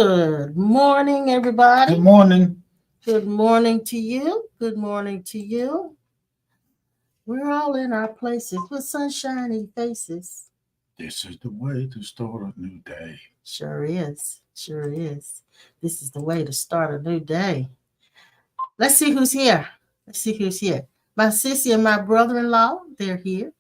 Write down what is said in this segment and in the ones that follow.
Good morning, everybody. Good morning. Good morning to you. Good morning to you. We're all in our places with sunshiny faces. This is the way to start a new day. Sure is. Sure is. This is the way to start a new day. Let's see who's here. Let's see who's here. My sissy and my brother-in-law, they're here.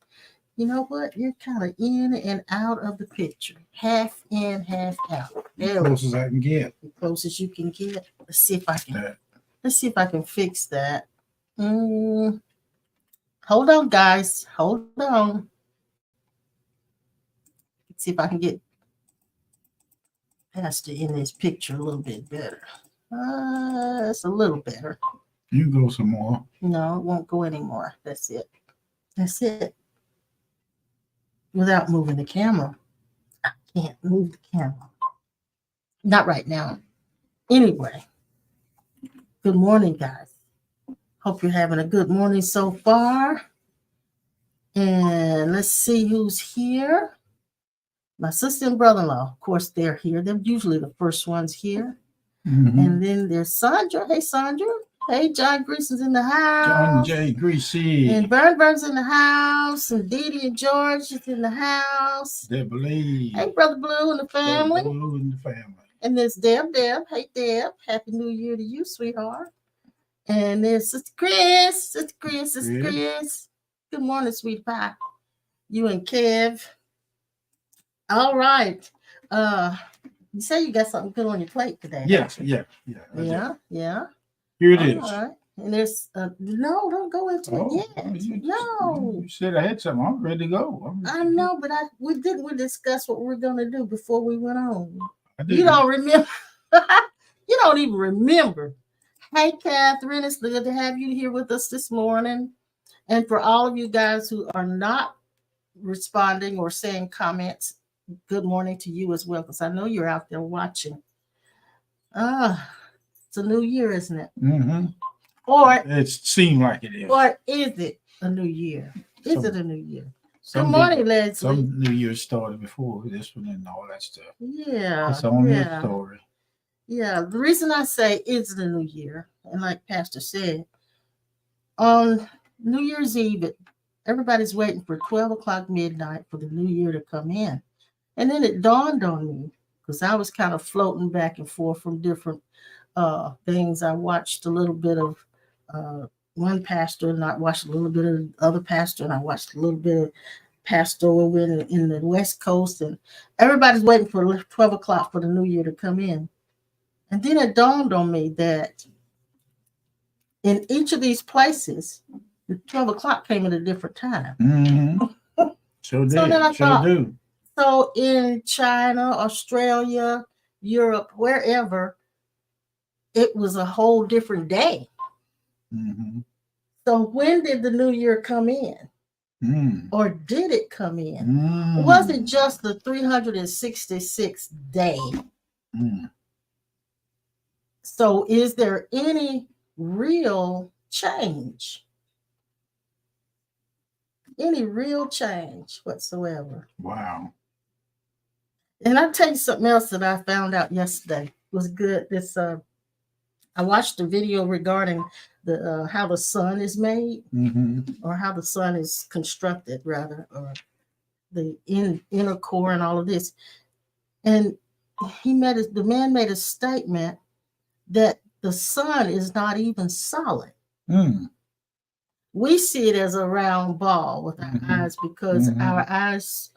You know what? You're kind of in and out of the picture. Half in, half out. As close as I can get. As close as you can get. Let's see if I can. That. Let's see if I can fix that. Hold on, guys. Hold on. Let's see if I can get Pastor in this picture a little bit better. It's a little better. You go some more. No, it won't go anymore. That's it. That's it. Without moving the camera. I can't move the camera. Not right now. Anyway, good morning, guys. Hope you're having a good morning so far. And let's see who's here. My sister and brother-in-law, of course, they're here. They're usually the first ones here. Mm-hmm. And then there's Sandra. Hey, Sandra. Hey, John Greason's in the house. John J. Greasy. And Burn's in the house. And Dee Dee and George is in the house. Debbie. Hey, Brother Blue and the family. Brother Blue and the family. And there's Deb. Hey, Deb. Happy New Year to you, sweetheart. And there's Sister Chris. Sister Chris. Good morning, sweet pie. You and Kev. All right. You say you got something good on your plate today. Yeah. Yeah. Here it is. All right. And there's no, don't go into it yet. You said I had something. I'm ready to go. I know, but we discuss what we're gonna do before we went on. I didn't. You don't remember. You don't even remember. Hey, Catherine, it's good to have you here with us this morning. And for all of you guys who are not responding or saying comments, good morning to you as well, because I know you're out there watching. It's a new year, isn't it? Mm-hmm. Or it seemed like it is. Or is it a new year? Is it a new year? Good Good morning, Leslie. Some New Year started before this one and all that stuff. Yeah. It's on your story. Yeah. The reason I say it's the new year, and like Pastor said, on New Year's Eve, everybody's waiting for 12 o'clock midnight for the new year to come in. And then it dawned on me, because I was kind of floating back and forth from different things. I watched a little bit of one pastor, and I watched a little bit of the other pastor, and I watched a little bit of pastor over in the West Coast, and everybody's waiting for 12 o'clock for the new year to come in. And then it dawned on me that in each of these places, the 12 o'clock came at a different time. Mm-hmm. So then I thought, do. So in China, Australia, Europe, wherever, it was a whole different day. Mm-hmm. So when did the new year come in? Or did it come in? Was it just the 366th day? So is there any real change? Any real change whatsoever? Wow. And I'll tell you something else that I found out yesterday. It was good. I watched a video regarding the how the sun is made, or how the sun is constructed, rather, or the inner core and all of this. And the man made a statement that the sun is not even solid. We see it as a round ball with our eyes, because our eyes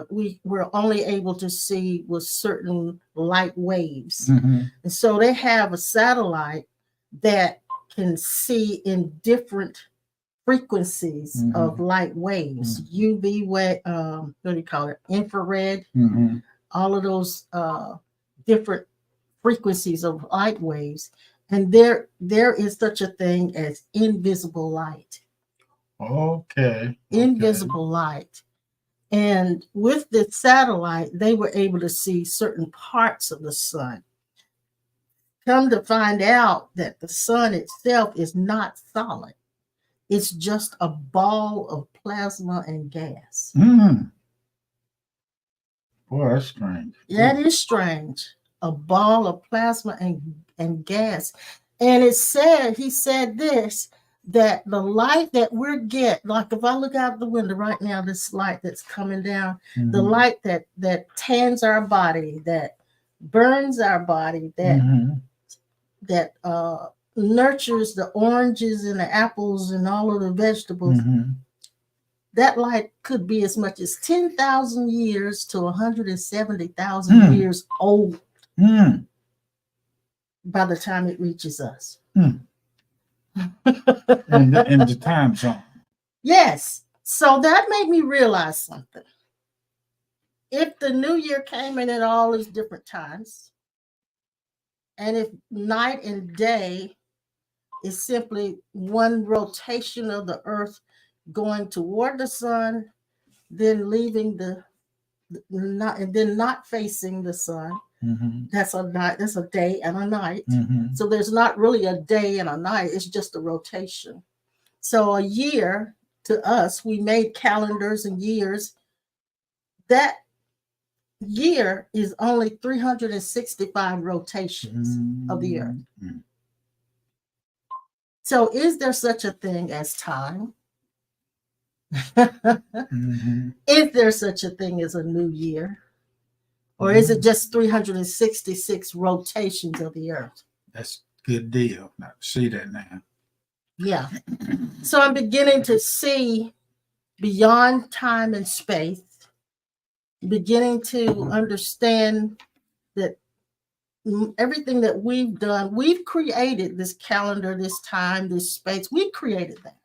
we're only able to see with certain light waves. And so they have a satellite that can see in different frequencies of light waves, UV wave, what do you call it? Infrared, all of those different frequencies of light waves. And there is such a thing as invisible light. Okay. Invisible light. And with the satellite, they were able to see certain parts of the sun. Come to find out that the sun itself is not solid. It's just a ball of plasma and gas. Boy, that's strange. That is strange. a ball of plasma and gas. And he said this, that the light that we're getting, like if I look out the window right now, this light that's coming down, the light that tans our body, that burns our body, that nurtures the oranges and the apples and all of the vegetables, that light could be as much as 10,000 years to 170,000 years old by the time it reaches us. In the time zone. Yes. So that made me realize something. If the new year came in at all these different times, and if night and day is simply one rotation of the earth going toward the sun, then leaving not facing the sun. That's a night, that's a day and a night. So there's not really a day and a night, it's just a rotation. So a year to us, we made calendars and years. That year is only 365 rotations of the earth. So is there such a thing as time? Is there such a thing as a new year? Or is it just 366 rotations of the earth? That's a good deal. I see that now. Yeah. So I'm beginning to see beyond time and space, beginning to understand that everything that we've done, we've created this calendar, this time, this space. We created that.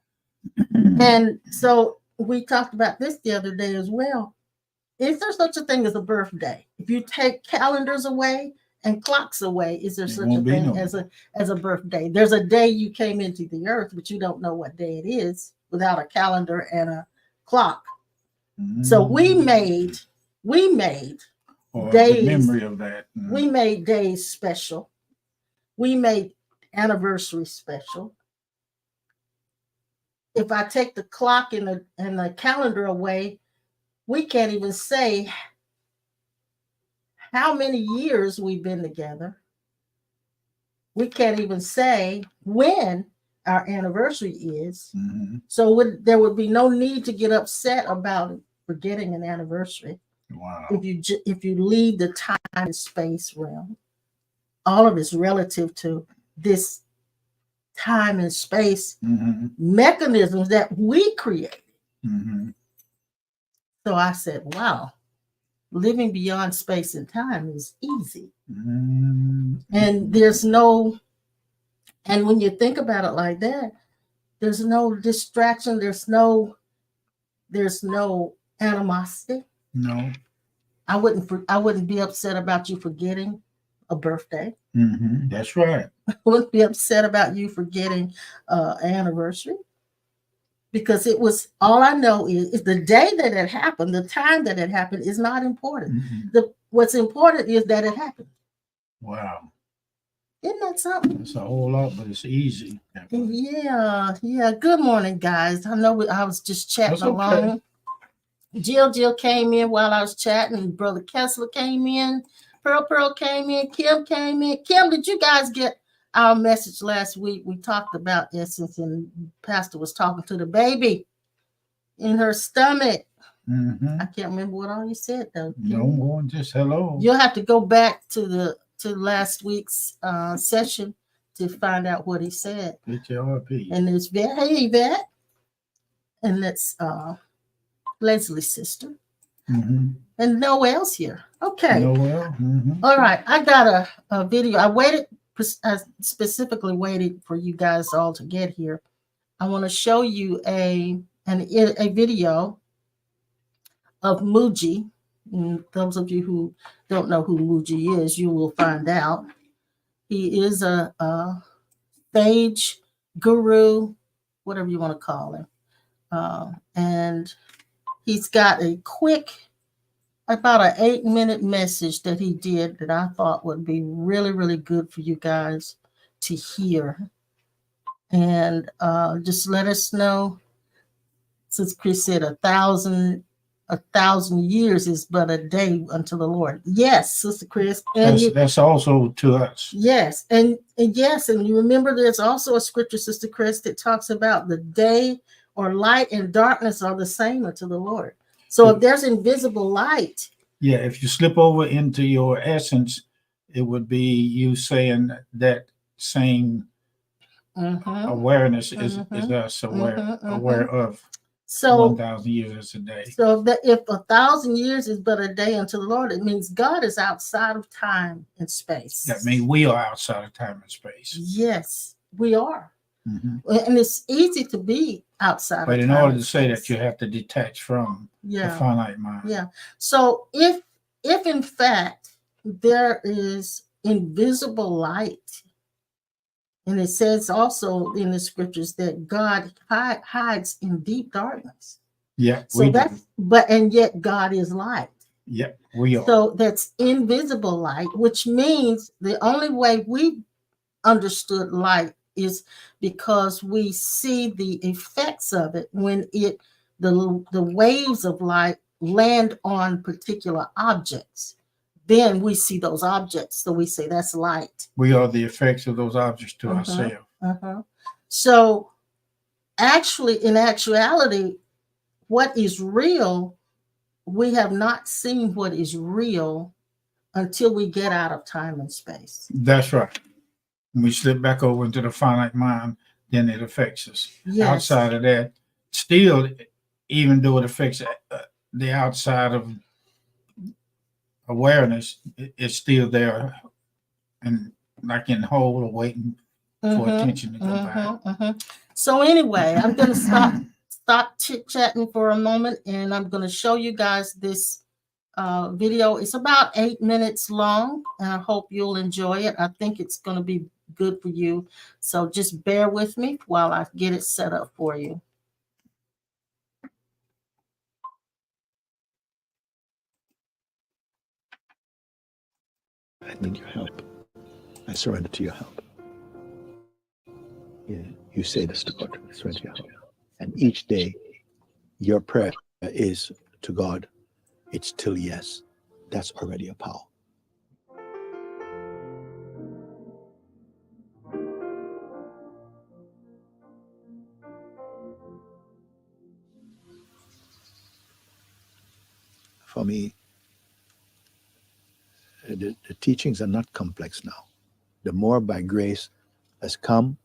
And so we talked about this the other day as well. Is there such a thing as a birthday? If you take calendars away and clocks away, is there such a thing as a birthday? There's a day you came into the earth, but you don't know what day it is without a calendar and a clock. So we made or days, the memory of that. We made days special. We made anniversaries special. If I take the clock and the calendar away, we can't even say how many years we've been together. We can't even say when our anniversary is. So there would be no need to get upset about forgetting an anniversary. Wow. If you leave the time and space realm, all of it's relative to this time and space mechanisms that we create. So I said, wow, living beyond space and time is easy. And there's no, and when you think about it like that, there's no distraction, there's no animosity. No. I wouldn't be upset about you forgetting a birthday. That's right. I wouldn't be upset about you forgetting an anniversary, because it was, all I know is the day that it happened, the time that it happened is not important. What's important is that it happened. Wow. Isn't that something? It's a whole lot, but it's easy. Yeah. Good morning, guys. I know I was just chatting along. Jill came in while I was chatting. Brother Kessler came in. Pearl came in. Kim came in. Kim, did you guys get our message last week? We talked about essence, and Pastor was talking to the baby in her stomach. I can't remember what all you said though. No more, just hello. You'll have to go back to last week's session to find out what he said. HLRP. And there's Yvette, and that's Leslie's sister. And Noel's here. Okay. Noel. All right. I got a video. I specifically waited for you guys all to get here. I want to show you a video of Muji. And those of you who don't know who Muji is, you will find out. He is a sage guru, whatever you want to call him. And he's got a quick, about an 8-minute message that he did that I thought would be really, really good for you guys to hear. And just let us know, since Chris said 1,000 1,000 years is but a day unto the Lord. Yes, Sister Chris. And that's also to us. Yes. And yes, and you remember there's also a scripture, Sister Chris, that talks about the day or light and darkness are the same unto the Lord. So if there's invisible light. Yeah, if you slip over into your essence, it would be you saying that same awareness is us aware of. So 1,000 years a day. So that if 1,000 years is but a day unto the Lord, it means God is outside of time and space. That means we are outside of time and space. Yes, we are. And it's easy to be outside but of time. But in order to say that, you have to detach from the finite mind. Yeah. So if in fact there is invisible light, and it says also in the scriptures that God hides in deep darkness. Yeah. So and yet God is light. Yeah, we are. So that's invisible light, which means the only way we understood light is because we see the effects of it when the waves of light land on particular objects. Then we see those objects. So we say that's light. We are the effects of those objects to ourselves. So actually, in actuality, what is real, we have not seen what is real until we get out of time and space. That's right. When we slip back over into the finite mind, then it affects us. Yes. Outside of that, still, even though it affects the outside of awareness, it's still there and like in hold or waiting for attention to come back. So anyway, I'm going to stop chit-chatting for a moment, and I'm going to show you guys this video. It's about 8 minutes long, and I hope you'll enjoy it. I think it's going to be good for you. So just bear with me while I get it set up for you. I need your help. I surrender to your help. You say this to God, I surrender to your help. And each day, your prayer is to God, it's still yes. That's already a power. For me, the teachings are not complex now. The more by grace has come,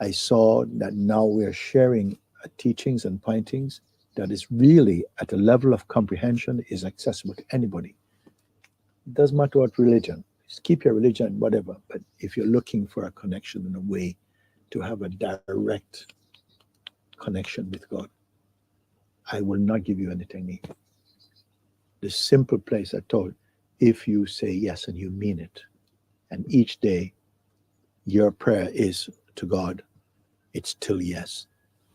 I saw that now we're sharing teachings and pointings that is really at a level of comprehension is accessible to anybody. It doesn't matter what religion. Just keep your religion, whatever. But if you're looking for a connection in a way to have a direct connection with God, I will not give you any technique. The simple place I told, if you say yes and you mean it, and each day your prayer is to God, it's still yes.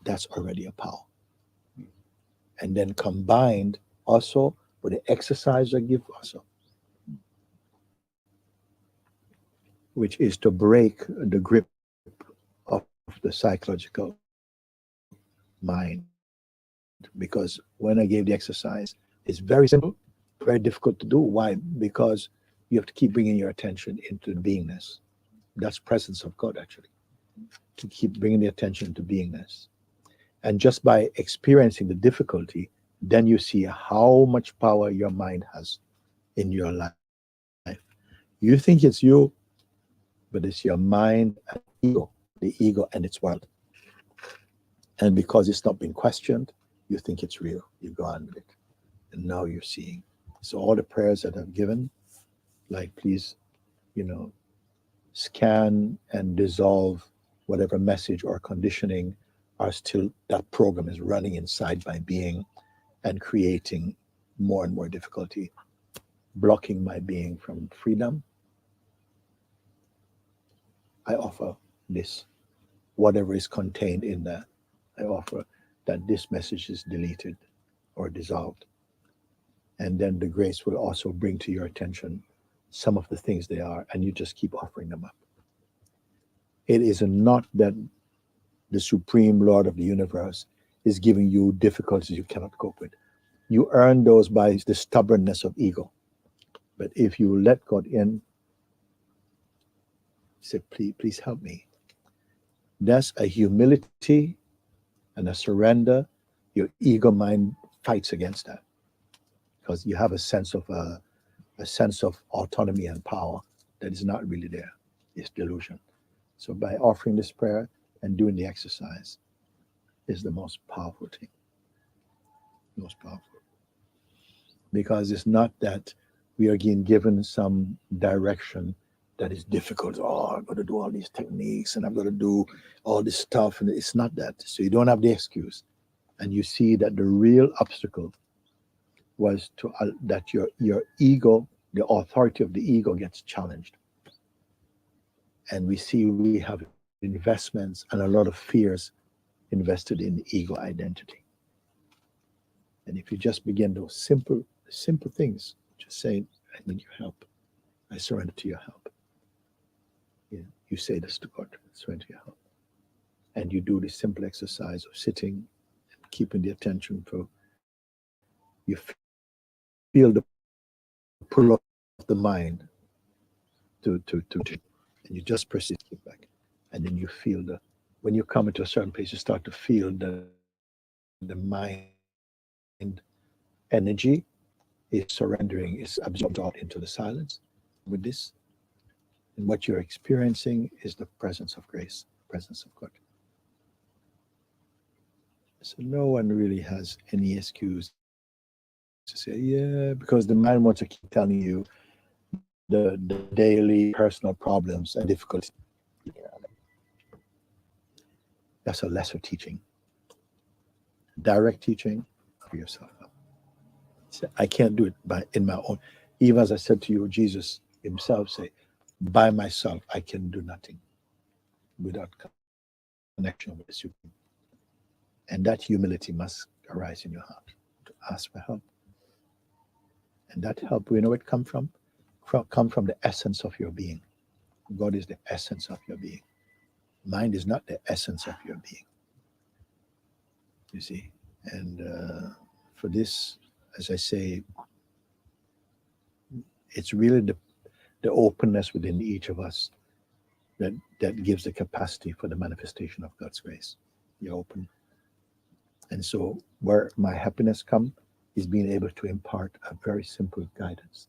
That's already a power. And then combined also with the exercise I give also, which is to break the grip of the psychological mind. Because when I gave the exercise, it's very simple, very difficult to do. Why? Because you have to keep bringing your attention into the beingness. That's presence of God, actually. To keep bringing the attention to beingness. And just by experiencing the difficulty, then you see how much power your mind has in your life. You think it's you, but it's your mind and ego, the ego and its world. And because it's not been questioned, you think it's real. You go on with it. And now you're seeing. So all the prayers that I've given, like please, scan and dissolve whatever message or conditioning are still, that program is running inside my being and creating more and more difficulty, blocking my being from freedom. I offer this, whatever is contained in that, I offer that this message is deleted or dissolved. And then the grace will also bring to your attention some of the things they are, and you just keep offering them up. It is not that the Supreme Lord of the universe is giving you difficulties you cannot cope with. You earn those by the stubbornness of ego. But if you let God in, say, please help me. That's a humility and a surrender. Your ego mind fights against that because you have a sense of autonomy and power that is not really there. It's delusion. So by offering this prayer and doing the exercise is the most powerful thing. Most powerful. Because it's not that we are being given some direction that is difficult. Oh, I've got to do all these techniques and I've got to do all this stuff. And it's not that. So you don't have the excuse. And you see that the real obstacle was that your ego, the authority of the ego gets challenged. And we see we have investments and a lot of fears invested in ego identity. And if you just begin those simple things, just saying, I need your help. I surrender to your help. You say this to God, surrender to your help. And you do the simple exercise of sitting and keeping the attention for you feel the pull of the mind to and you just proceed back. And then you feel when you come into a certain place, you start to feel the mind energy is surrendering, is absorbed out into the silence with this. And what you're experiencing is the presence of grace, presence of God. So no one really has any excuse to say, yeah, because the mind wants to keep telling you the daily personal problems and difficulties. Yeah. That's a lesser teaching. Direct teaching for yourself. So I can't do it in my own. Even as I said to you, Jesus himself say, by myself, I can do nothing without connection with the Supreme. And that humility must arise in your heart to ask for help. And that help, we know it come from the essence of your being. God is the essence of your being. Mind is not the essence of your being. You see? And for this, as I say, it's really the openness within each of us that gives the capacity for the manifestation of God's grace. You're open. And so where my happiness comes is being able to impart a very simple guidance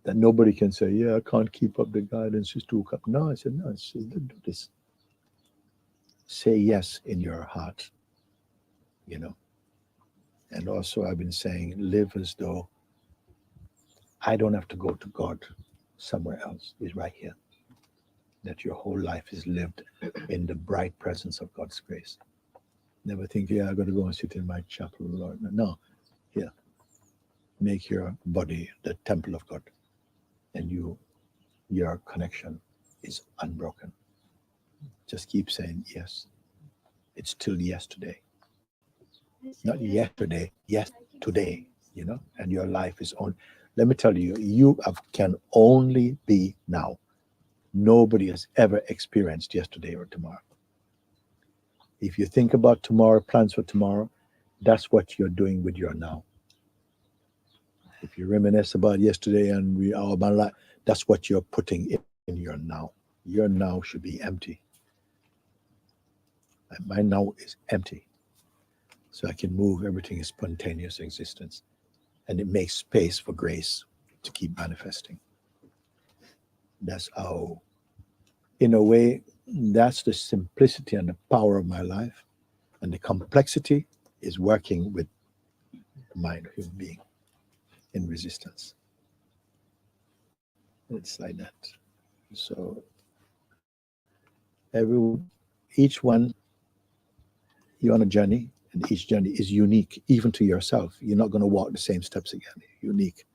that nobody can say, yeah, I can't keep up the guidance. It's too tough. No, I said, no, do this. Say yes in your heart, And also I've been saying, live as though I don't have to go to God somewhere else. He's right here. That your whole life is lived in the bright presence of God's grace. Never think, yeah, I got to go and sit in my chapel, Lord. No, here. Make your body the temple of God. And your connection is unbroken. Just keep saying yes. It's still yes today. Not yesterday, yes today, and your life is on. Let me tell you, can only be now. Nobody has ever experienced yesterday or tomorrow. If you think about tomorrow, plans for tomorrow, that's what you're doing with your now. If you reminisce about yesterday and all my life, that's what you're putting in your now. Your now should be empty. And my now is empty. So I can move, everything is spontaneous existence. And it makes space for grace to keep manifesting. That's how, in a way, that's the simplicity and the power of my life. And the complexity is working with the mind of human being in resistance. It's like that. So each one, you're on a journey, and each journey is unique, even to yourself. You're not going to walk the same steps again. Unique.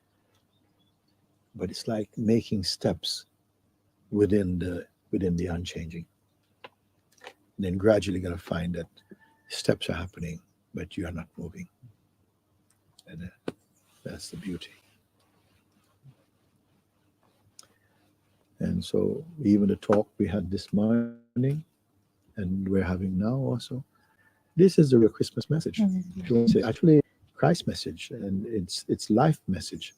But it's like making steps within the unchanging. And then gradually going to find that steps are happening, but you are not moving. And that's the beauty. And so even the talk we had this morning, and we're having now also, this is the real Christmas message. Mm-hmm. If you want to say, actually, Christ message, and it's life message.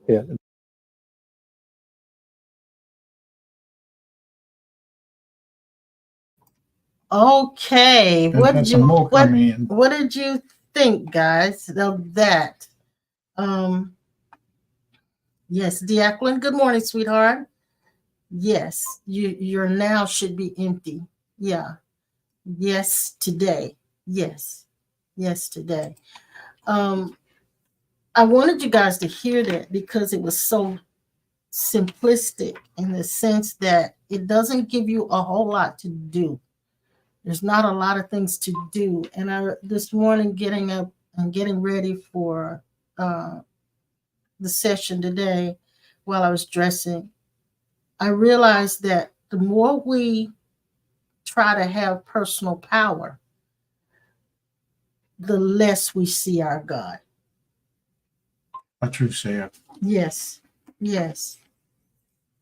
Yeah. Okay. And What then did some you more come in. what did you think, guys, of that? Yes, Diaquilin, good morning, sweetheart. Yes, your now should be empty. Yeah. Yes, today. Yes. Yes, today. Um, I wanted you guys to hear that because it was so simplistic in the sense that it doesn't give you a whole lot to do. There's not a lot of things to do. And this morning getting up and getting ready for the session today while I was dressing, I realized that the more we try to have personal power, the less we see our God. A true sayer. Yes. Yes.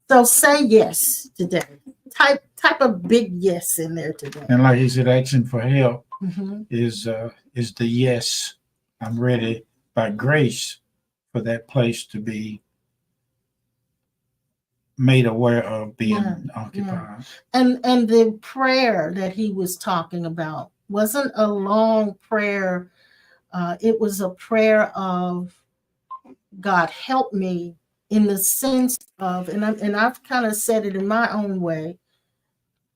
So say yes today. Type a big yes in there today. And like he said, asking for help Mhm. is the yes. I'm ready by grace for that place to be made aware of being occupied. And the prayer that he was talking about wasn't a long prayer. It was a prayer of God help me in the sense of, and I've kind of said it in my own way.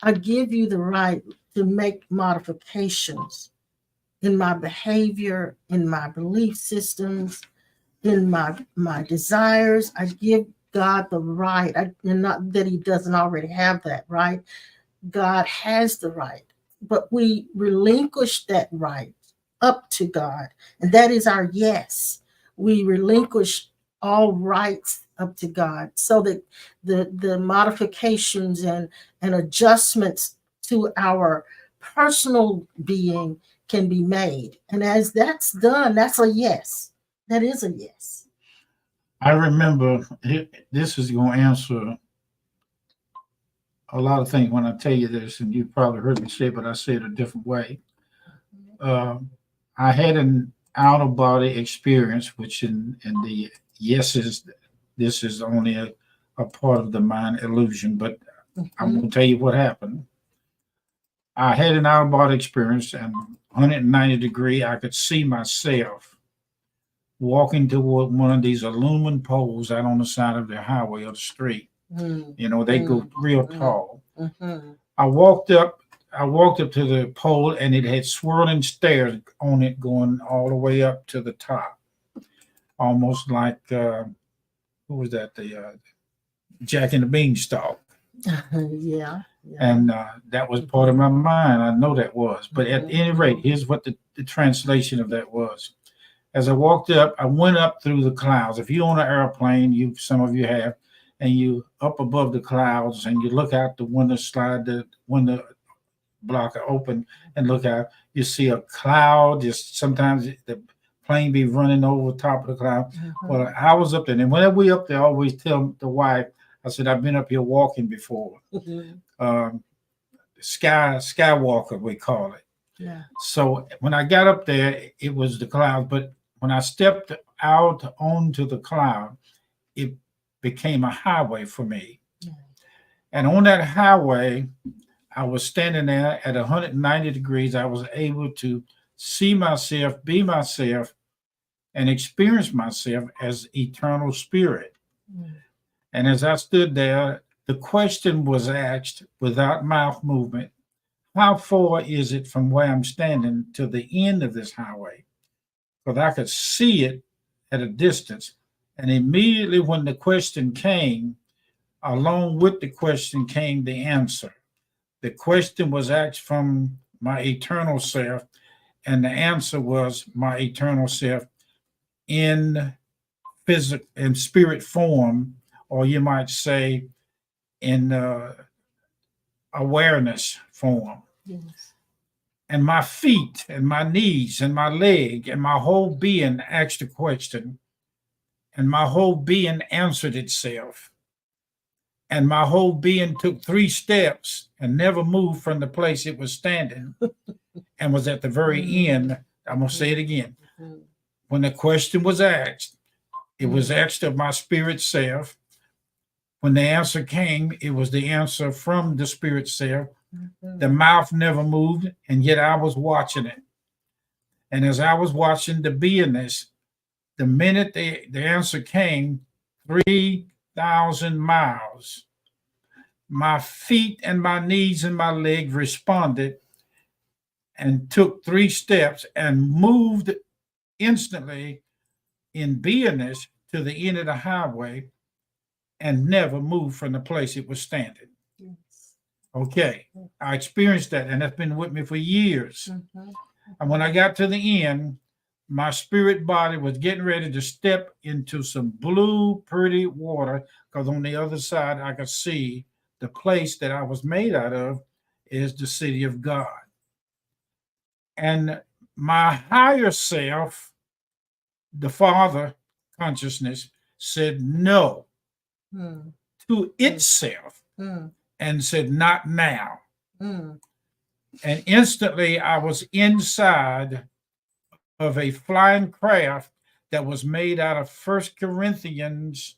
I give you the right to make modifications in my behavior, in my belief systems, in my desires. I give God the right, and not that he doesn't already have that right. God has the right, but we relinquish that right up to God, and that is our yes. We relinquish all rights up to God, so that the modifications and adjustments to our personal being can be made. And as that's done, that's a yes. That is a yes. I remember this is going to answer a lot of things when I tell you this, and you probably heard me say it, but I say it a different way. I had an out of body experience, which in the yeses, this is only a part of the mind illusion, but I'm going to tell you what happened. I had an out of body experience, and 190 degree, I could see myself walking toward one of these aluminum poles out on the side of the highway or the street. You know, they go real tall. I walked up to the pole, and it had swirling stairs on it going all the way up to the top. Almost like who was that? The Jack and the Beanstalk. Yeah. And that was part of my mind. I know that was. But at any rate, here's what the translation of that was. As I walked up, I went up through the clouds. If you're on an airplane, some of you have, and you up above the clouds and you look out the window slide, the window block open and look out, you see a cloud. Just sometimes the plane be running over the top of the cloud. Well, I was up there, and whenever we up there, I always tell the wife, I said, I've been up here walking before. Skywalker, we call it. Yeah. So when I got up there, it was the cloud, but when I stepped out onto the cloud, it became a highway for me. Yeah. And on that highway, I was standing there at 190 degrees. I was able to see myself, be myself, and experience myself as eternal spirit. And as I stood there, the question was asked without mouth movement, how far is it from where I'm standing to the end of this highway? Because I could see it at a distance. And immediately when the question came, along with the question came the answer. The question was asked from my eternal self, and the answer was my eternal self in physical and spirit form, or you might say in awareness form. Yes. And my feet and my knees and my leg and my whole being asked the question, and my whole being answered itself. And my whole being took 3 steps and never moved from the place it was standing and was at the very end. I'm going to say it again. When the question was asked, it was asked of my spirit self. When the answer came, it was the answer from the spirit self. The mouth never moved, and yet I was watching it. And as I was watching the beingness, the minute the answer came, 3,000 miles, my feet and my knees and my leg responded and took 3 steps and moved instantly in beingness to the end of the highway and never moved from the place it was standing. Okay, I experienced that, and that's been with me for years. And when I got to the end, my spirit body was getting ready to step into some blue, pretty water, because on the other side, I could see the place that I was made out of is the city of God. And my higher self, the Father consciousness, said no to itself and said, not now. And instantly I was inside of a flying craft that was made out of 1 Corinthians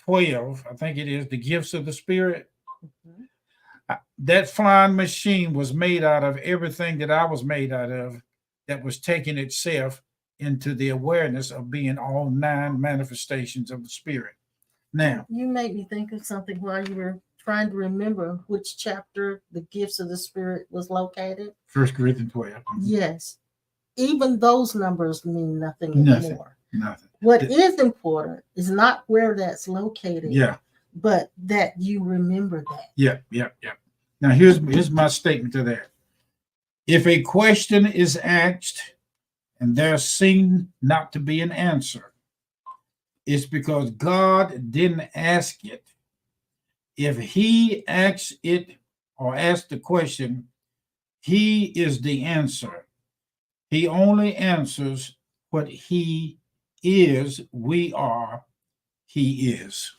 12, I think it is, the gifts of the Spirit. That flying machine was made out of everything that I was made out of, that was taking itself into the awareness of being all 9 manifestations of the Spirit. Now, you made me think of something while you were trying to remember which chapter the gifts of the Spirit was located. 1 Corinthians 12. Yes. Even those numbers mean nothing anymore. Nothing. What is important is not where that's located, but that you remember that. Yeah. Now, here's my statement to that. If a question is asked and there seems not to be an answer, it's because God didn't ask it. If he asks it or asks the question, he is the answer. He only answers what he is, we are, he is.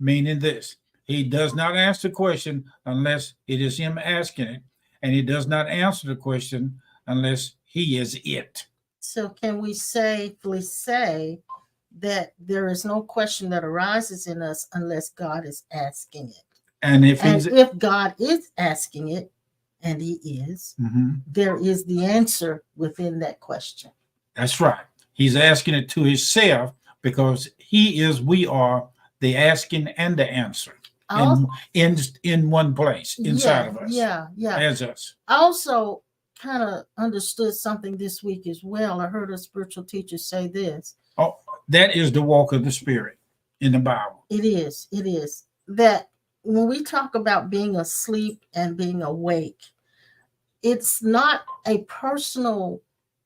Meaning this, he does not answer the question unless it is him asking it, and he does not answer the question unless he is it. So can we safely say that there is no question that arises in us unless God is asking it? And if God is asking it, and he is, there is the answer within that question. That's right. He's asking it to himself because he is, we are, the asking and the answer in one place inside of us. Yeah. As us. I also kind of understood something this week as well. I heard a spiritual teacher say this. Oh, that is the walk of the Spirit in the Bible. It is. That when we talk about being asleep and being awake, it's not a personal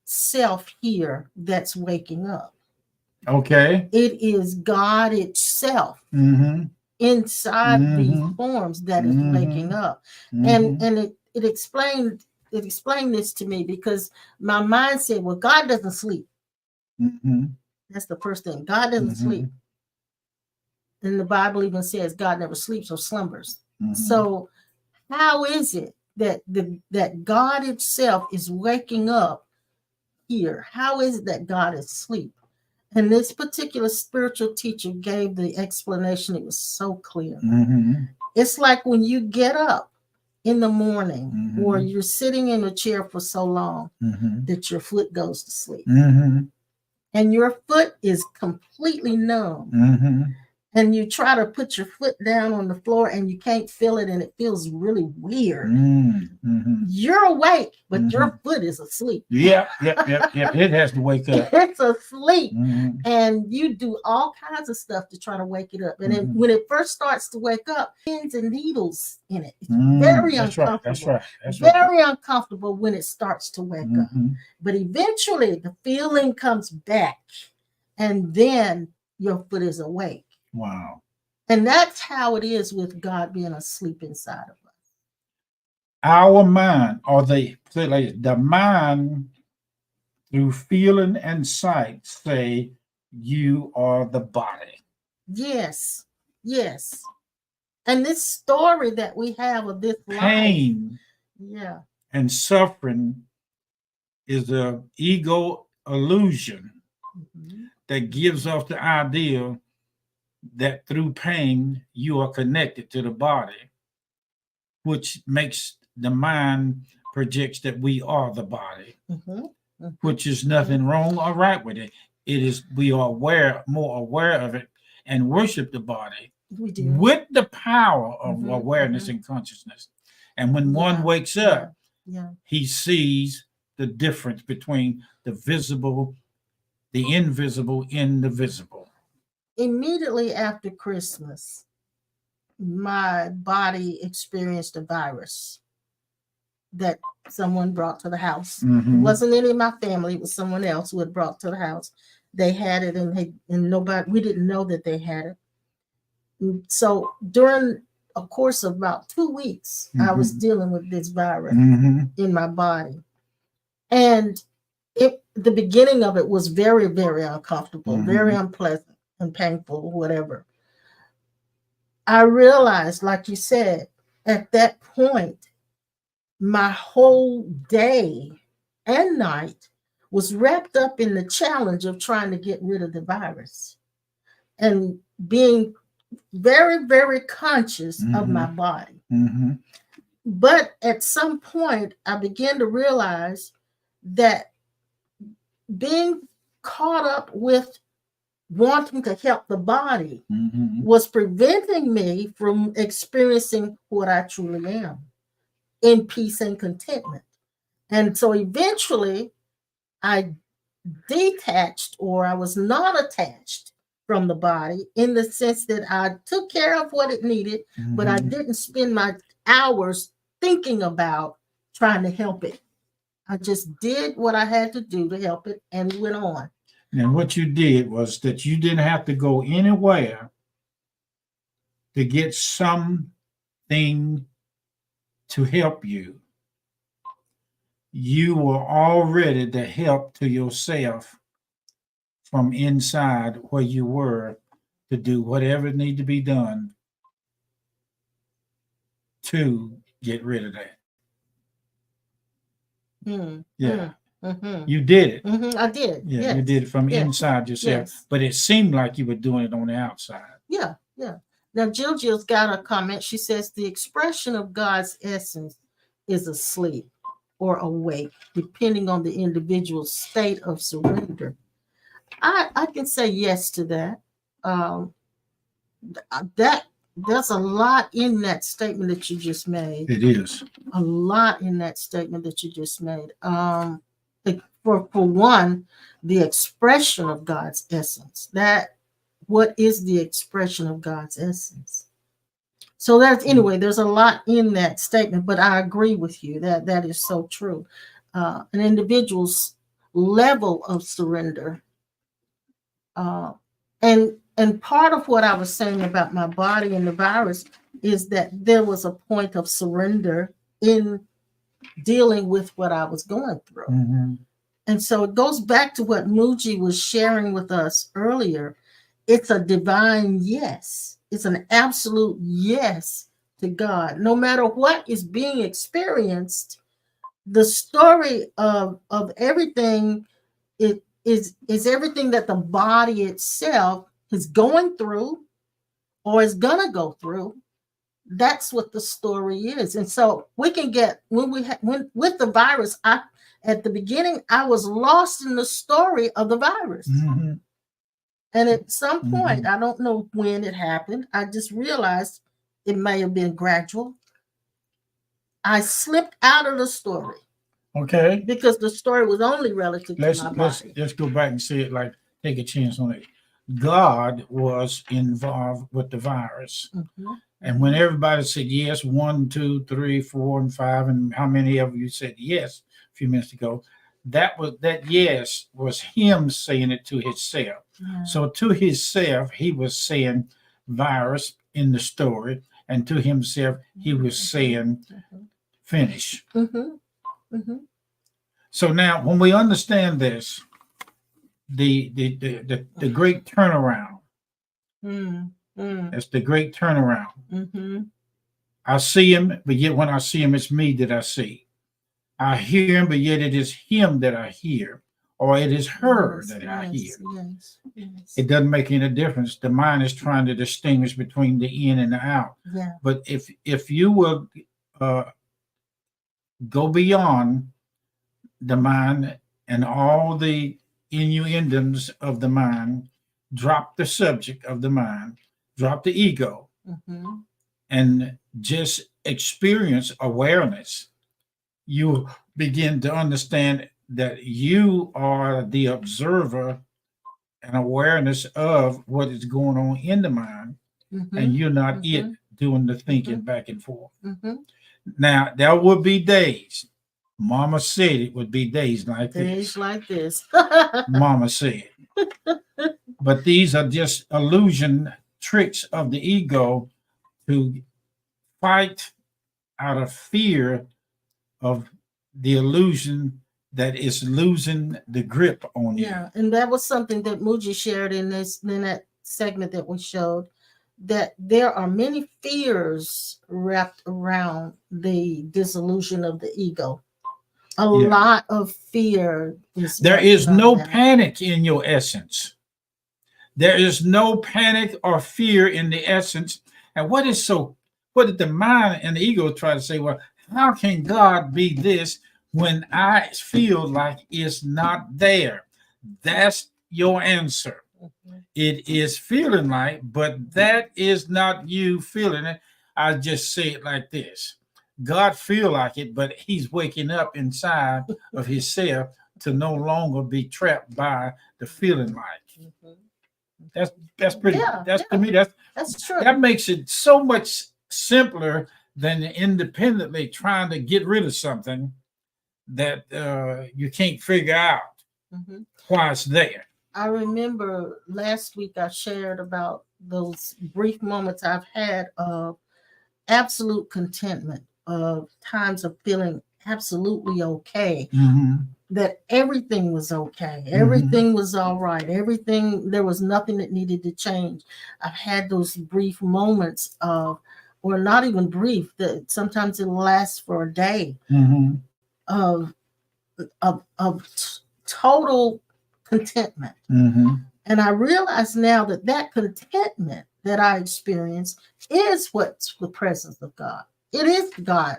self here that's waking up. Okay. It is God itself inside these forms that is waking up. And it explained this to me because my mind said, well, God doesn't sleep. That's the first thing. God doesn't sleep. And the Bible even says God never sleeps or slumbers. So how is it that God itself is waking up here? How is it that God is asleep? And this particular spiritual teacher gave the explanation. It was so clear. It's like when you get up in the morning or you're sitting in a chair for so long that your foot goes to sleep. And your foot is completely numb. And you try to put your foot down on the floor and you can't feel it and it feels really weird. You're awake, but your foot is asleep. Yep. It has to wake up. It's asleep. And you do all kinds of stuff to try to wake it up. And then when it first starts to wake up, pins and needles in it. It's very uncomfortable. That's right. Very uncomfortable when it starts to wake up. But eventually the feeling comes back and then your foot is awake. Wow. And that's how it is with God being asleep inside of us. Our mind, or the mind through feeling and sight, say you are the body. Yes. Yes. And this story that we have of this life. Pain Yeah. and suffering is the ego illusion Mhm. that gives off the idea that through pain you are connected to the body, which makes the mind projects that we are the body, Mhm. Mhm. which is nothing wrong or right with it. It is we are more aware of it and worship the body We do. with the power of Mhm, awareness and consciousness. And when one Yeah, wakes yeah. up, Yeah. he sees the difference between the visible, the invisible, and the visible. Immediately after Christmas, my body experienced a virus that someone brought to the house. It Mhm. wasn't any of my family, it was someone else who had brought to the house. They had it and nobody, we didn't know that they had it. And so during a course of about 2 weeks, I was dealing with this virus in my body. And the beginning of it was very, very uncomfortable, very unpleasant and painful, whatever. I realized, like you said, at that point, my whole day and night was wrapped up in the challenge of trying to get rid of the virus and being very, very conscious of my body. But at some point, I began to realize that being caught up with wanting to help the body was preventing me from experiencing what I truly am in peace and contentment. And so eventually I detached, or I was not attached from the body, in the sense that I took care of what it needed, but I didn't spend my hours thinking about trying to help it. I just did what I had to do to help it and went on. And what you did was that you didn't have to go anywhere to get something to help you. You were already the help to yourself from inside where you were to do whatever needed to be done to get rid of that. Yeah. You did it. I did. Yeah, Yes. you did it from Yes. inside yourself, Yes. but it seemed like you were doing it on the outside. Yeah. Yeah. Now, Jill's got a comment. She says the expression of God's essence is asleep or awake, depending on the individual's state of surrender. I can say yes to that. There's a lot in that statement that you just made. It is. A lot in that statement that you just made. For one, the expression of God's essence. What is the expression of God's essence? So there's a lot in that statement, but I agree with you that is so true. An individual's level of surrender, and part of what I was saying about my body and the virus is that there was a point of surrender in dealing with what I was going through. And so it goes back to what Muji was sharing with us earlier. It's a divine yes. It's an absolute yes to God. No matter what is being experienced, the story of everything is everything that the body itself is going through or is gonna go through. That's what the story is. And so we can get when with the virus, at the beginning I was lost in the story of the virus. And at some point, I don't know when it happened, I just realized it may have been gradual. I slipped out of the story. Okay. Because the story was only relative to my body. Let's go back and say it like take a chance on it. God was involved with the virus. And when everybody said yes, 1, 2, 3, 4, and 5, and how many of you said yes a few minutes ago, that yes was him saying it to himself. So to himself, he was saying virus in the story, and to himself, he was saying finish. So now when we understand this, the great turnaround. That's the great turnaround. Mm-hmm. I see him, but yet when I see him, it's me that I see. I hear him, but yet it is him that I hear, or it is her that I hear. Yes. It doesn't make any difference. The mind is trying to distinguish between the in and the out. Yeah. But if you will go beyond the mind and all the innuendos of the mind, drop the subject of the mind, drop the ego, Mm-hmm. and just experience awareness, you begin to understand that you are the observer and awareness of what is going on in the mind, Mm-hmm. and you're not Mm-hmm. it doing the thinking back and forth. Mm-hmm. Now, there would be days, Mama said it would be days like Days this. like this. Mama said. But these are just illusion tricks of the ego to fight out of fear of the illusion that is losing the grip on you. Yeah, and that was something that Muji shared in that segment that we showed, that there are many fears wrapped around the dissolution of the ego. A lot of fear is There wrapped is around no that. panic in your essence. There is no panic or fear in the essence. And what did the mind and the ego try to say? Well, how can God be this when I feel like it's not there? That's your answer. Mm-hmm. It is feeling like, but that is not you feeling it. I just say it like this. God feel like it, but he's waking up inside of himself to no longer be trapped by the feeling like. Mm-hmm. That's pretty. To me, That's true. that makes it so much simpler than independently trying to get rid of something that you can't figure out Mm-hmm. why it's there. I remember last week I shared about those brief moments I've had of absolute contentment, of times of feeling absolutely okay, that everything was okay, everything was all right, there was nothing that needed to change. I've had those brief moments of, or not even brief, that sometimes it lasts for a day, of total contentment. And I realize now that contentment that I experience is what's the presence of God. It is God.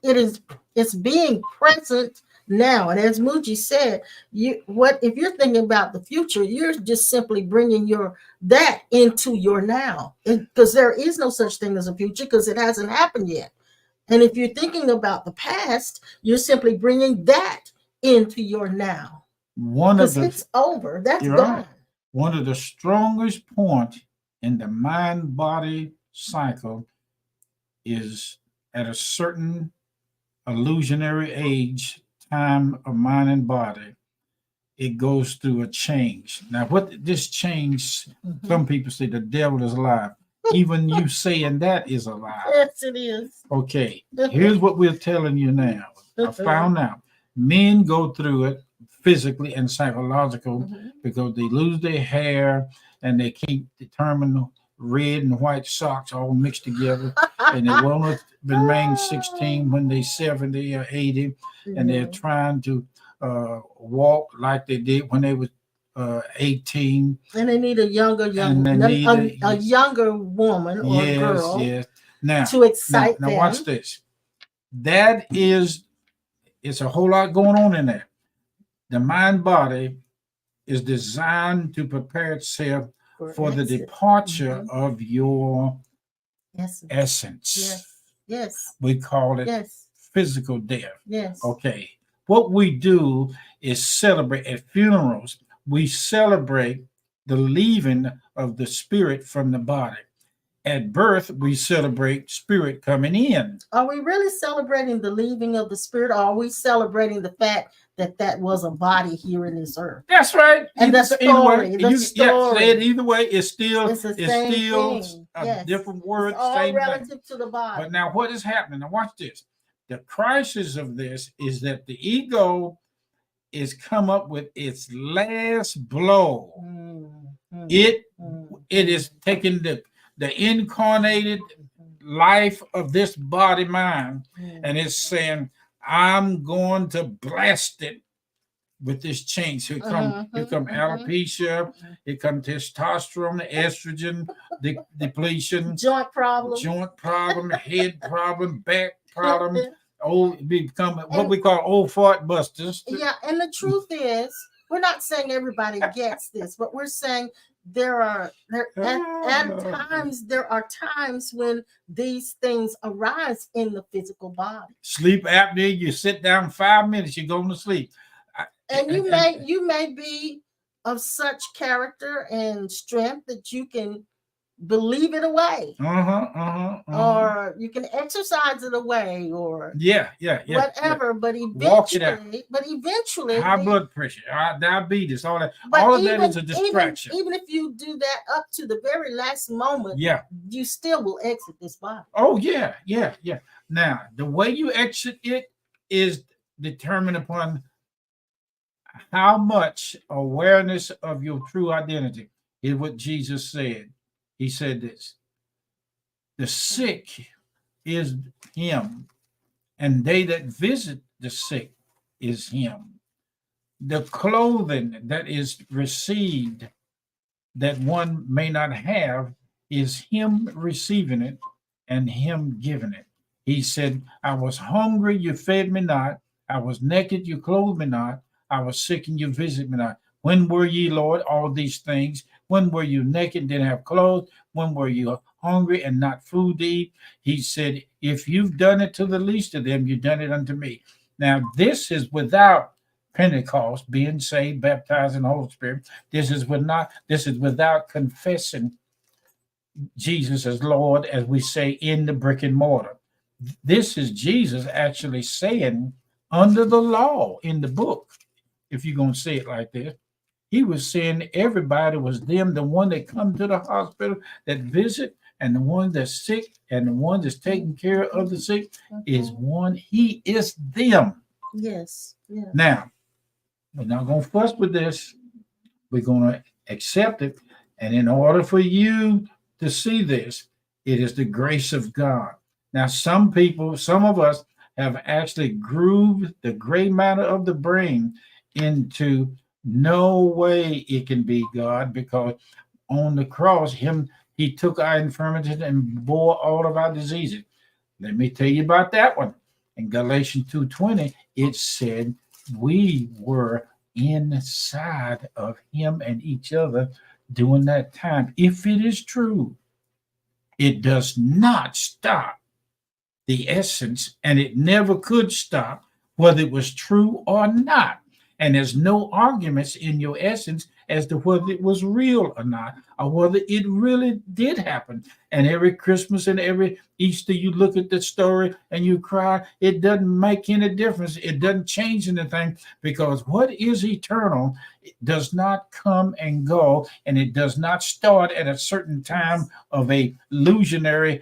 It's being present now. And as Muji said, if you're thinking about the future, you're just simply bringing that into your now, because there is no such thing as a future, because it hasn't happened yet. And if you're thinking about the past, you're simply bringing that into your now. Because it's over. That's gone. Right. One of the strongest points in the mind-body cycle is at a certain illusionary age, time of mind and body, it goes through a change. Now, what this change, some people say the devil is alive. Even you saying that is a lie. Yes, it is. Okay, here's what we're telling you now. I found out men go through it physically and psychological because they lose their hair and they can't determine red and white socks all mixed together, and they won't remain 16 when they're 70 or 80, and they're trying to walk like they did when they were 18, and they need a younger woman or girl now to excite them. Now watch this. It's a whole lot going on in there. The mind body is designed to prepare itself for the departure of your essence. Yes. We call it physical death. Yes. Okay. What we do is celebrate at funerals. We celebrate the leaving of the spirit from the body. At birth, we celebrate spirit coming in. Are we really celebrating the leaving of the spirit, or are we celebrating the fact that was a body here in this earth? That's right. And the story. Say it either way. It's still a different word. It's all relative to the body. But now what is happening? Now watch this. The crisis of this is that the ego is come up with its last blow. It is taking the incarnated life of this body mind, and it's saying, I'm going to blast it with this change. Here come alopecia, here come testosterone, estrogen depletion, joint problem, head problem, back problem. Become what we call old fart busters. Yeah, and the truth is, we're not saying everybody gets this, but we're saying there are times when these things arise in the physical body. Sleep apnea, you sit down 5 minutes, you're going to sleep. And you may be of such character and strength that you can believe it away, or you can exercise it away, or whatever. But eventually, high blood pressure, diabetes, all that. All of that is a distraction. Even if you do that up to the very last moment, you still will exit this body. Oh yeah. Now, the way you exit it is determined upon how much awareness of your true identity is what Jesus said. He said this: the sick is him, and they that visit the sick is him. The clothing that is received that one may not have is him receiving it and him giving it. He said, I was hungry, you fed me not. I was naked, you clothed me not. I was sick, and you visited me not. When were ye, Lord, all these things? When were you naked and didn't have clothes? When were you hungry and not food to eat? He said, if you've done it to the least of them, you've done it unto me. Now, this is without Pentecost, being saved, baptized in the Holy Spirit. This is without confessing Jesus as Lord, as we say in the brick and mortar. This is Jesus actually saying under the law in the book, if you're going to say it like this. He was saying everybody was them, the one that come to the hospital, that visit, and the one that's sick, and the one that's taking care of the sick is one. He is them. Yes. Now, we're not going to fuss with this. We're going to accept it. And in order for you to see this, it is the grace of God. Now, some of us have actually grooved the gray matter of the brain into no way it can be God, because on the cross, he took our infirmities and bore all of our diseases. Let me tell you about that one. In Galatians 2:20, it said we were inside of him and each other during that time. If it is true, it does not stop the essence, and it never could stop, whether it was true or not. And there's no arguments in your essence as to whether it was real or not, or whether it really did happen. And every Christmas and every Easter, you look at the story and you cry. It doesn't make any difference. It doesn't change anything, because what is eternal does not come and go, and it does not start at a certain time of a illusionary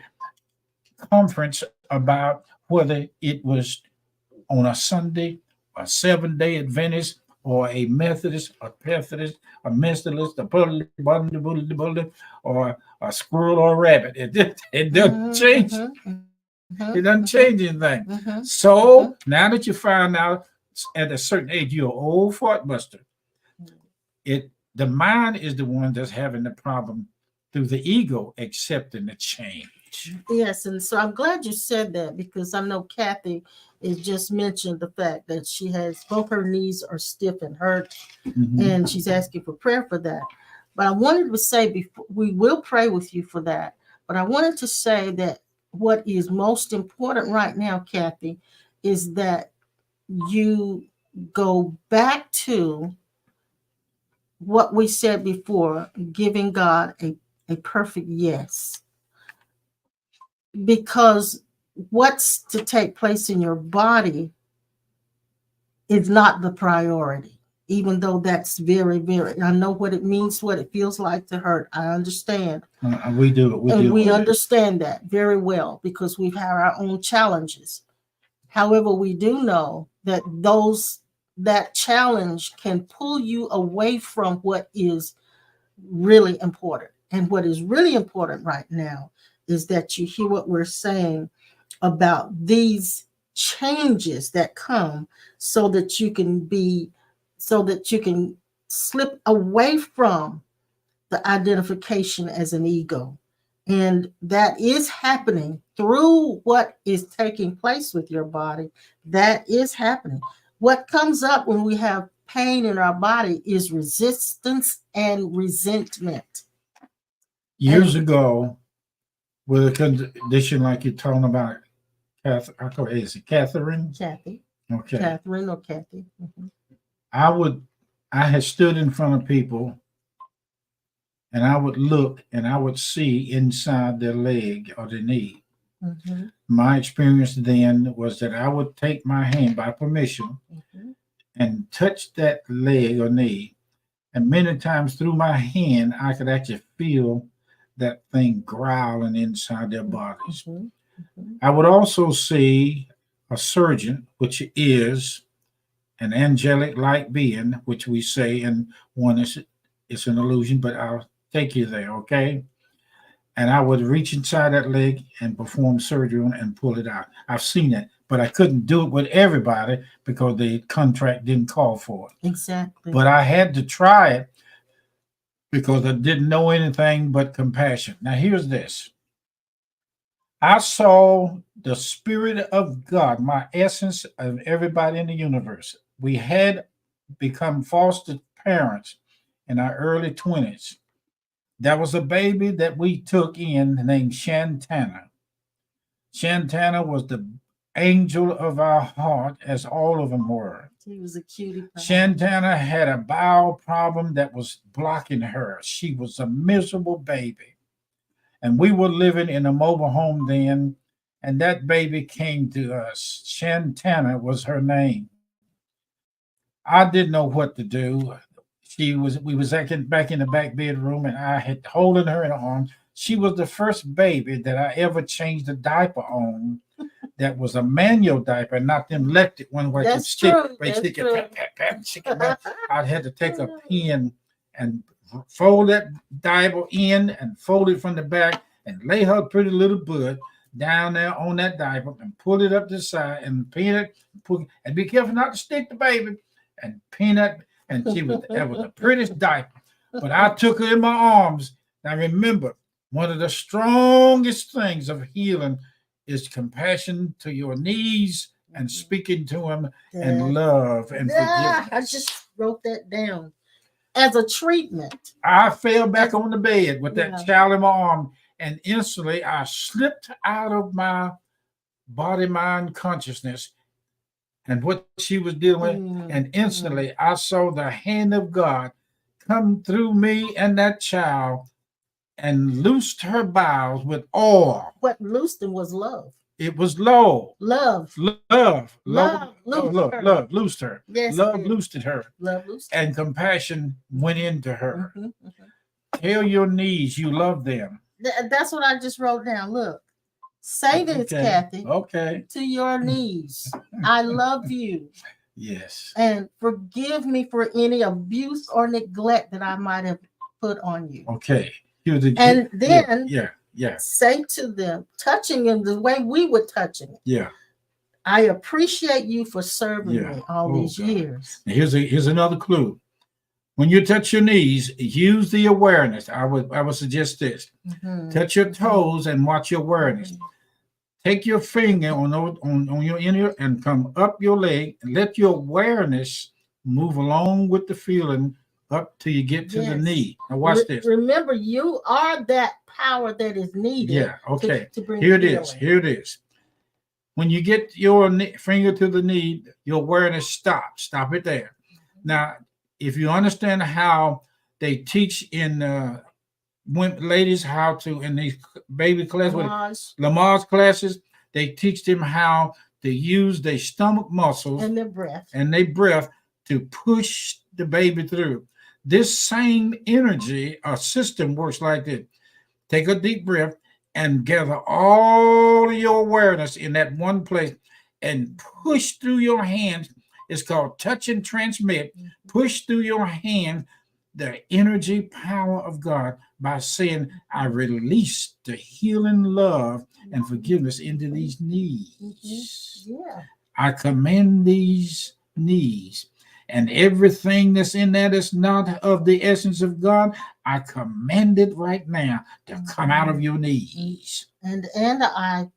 conference about whether it was on a Sunday, a Seventh-day Adventist, or a Methodist, a Methodist, a Methodist, or a squirrel or a rabbit. It doesn't change. It doesn't change anything. So now that you find out at a certain age you're an old fart buster, the mind is the one that's having the problem through the ego accepting the change. Yes, and so I'm glad you said that, because I know Kathy has just mentioned the fact that she has both her knees are stiff and hurt, and she's asking for prayer for that. But I wanted to say, before we will pray with you for that, but I wanted to say that what is most important right now, Kathy, is that you go back to what we said before, giving God a perfect yes. Because what's to take place in your body is not the priority, even though that's very, very, I know what it means, what it feels like to hurt. I understand. We do. We understand that very well, because we've had our own challenges. However, we do know that those that challenge can pull you away from what is really important. And what is really important right now is that you hear what we're saying about these changes that come so that you can slip away from the identification as an ego. And that is happening through what is taking place with your body. That is happening. What comes up when we have pain in our body is resistance and resentment. Years ago, with a condition like you're talking about, is it Catherine? Kathy. Okay. Catherine or Kathy. Mhm. I had stood in front of people and I would look and I would see inside their leg or their knee. Mhm. My experience then was that I would take my hand by permission Mhm. and touch that leg or knee. And many times through my hand, I could actually feel that thing growling inside their bodies. Mhm. Mhm. I would also see a surgeon, which is an angelic like being, which we say, and one is it's an illusion, but I'll take you there, okay? And I would reach inside that leg and perform surgery on it and pull it out. I've seen it, but I couldn't do it with everybody because the contract didn't call for it. Exactly. But I had to try it because I didn't know anything but compassion. Now, here's this. I saw the Spirit of God, my essence of everybody in the universe. We had become foster parents in our early 20s. There was a baby that we took in named Shantana. Shantana was the angel of our heart, as all of them were. He was a cutie pie. Shantana had a bowel problem that was blocking her. She was a miserable baby. And we were living in a mobile home then, and that baby came to us. Shantana was her name. I didn't know what to do. We was back in the back bedroom, and I had holding her in arms. She was the first baby that I ever changed a diaper on. That was a manual diaper, not them electric one where That's you true. stick, That's stick it, true. pat, pat, pat, stick it back. I had to take a pin and fold that diaper in and fold it from the back and lay her pretty little butt down there on that diaper and pull it up the side and pin it, and be careful not to stick the baby and pin it. And that was the prettiest diaper. But I took her in my arms. Now remember, one of the strongest things of healing is compassion to your knees and speaking to him and love and forgiveness. I just wrote that down as a treatment. I fell back on the bed with that Yeah. child in my arm, and instantly I slipped out of my body-mind consciousness and what she was dealing with, and instantly I saw the hand of God come through me and that child and loosed her bowels with oil. What loosed him was love. It was love. Love. Love Loosed her. Yes, love loosed her. Love loosed. And compassion went into her. Mhm, mhm. Tell your knees you love them. That's what I just wrote down. Look, say this, Okay. Kathy, Okay. to your knees. I love you. Yes. And forgive me for any abuse or neglect that I might have put on you. Okay. And then yeah. say to them, touching them the way we would touch them. Yeah. I appreciate you for serving Yeah. me all these God. years. Here's another clue. When you touch your knees, use the awareness. I would suggest this. Mhm. Touch your toes and watch your awareness. Take your finger on your inner and come up your leg and let your awareness move along with the feeling up till you get to the Yes. knee. Now watch this. Remember, you are that power that is needed. Yeah, okay. To bring Here it healing. is. Here it is. When you get your finger to the knee, your awareness stops. Stop it there. Now, if you understand how they teach in ladies how to in these baby classes, Lamar's classes, they teach them how to use their stomach muscles and their breath to push the baby through. This same energy or system works like this. Take a deep breath and gather all of your awareness in that one place and push through your hands It's called touch and transmit. Push through your hand the energy power of God by saying, I release the healing love and forgiveness into these knees. Yeah. I command these knees. And everything that's in that is not of the essence of God, I command it right now to come out of your knees. And I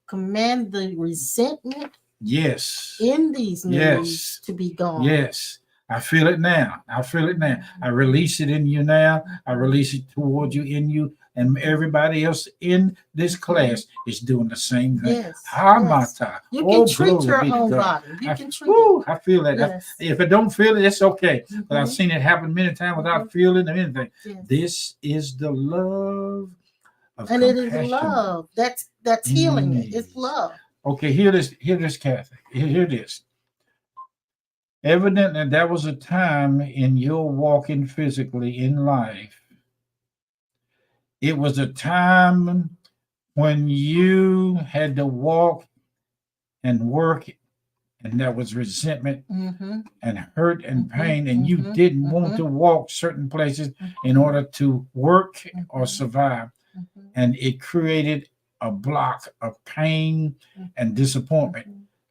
command the resentment Yes. in these knees Yes. to be gone. Yes. I feel it now. I feel it now. I release it in you now. I release it toward you, in you, and everybody else in this class is doing the same thing. Yes. Hamata. You can treat glory your be to own God. body. You can treat Woo, I feel that. Yes. If I don't feel it, it's okay. But I've Mhm. seen it happen many times without feeling anything. Yes. This is the love of And it compassion. is love. That's healing it. It's Yes. love. Okay, hear this, Kathy. Hear this. Evidently, there was a time in your walking physically in life. It was a time when you had to walk and work, and there was resentment and hurt and pain, and you didn't want to walk certain places in order to work or survive. And it created a block of pain and disappointment.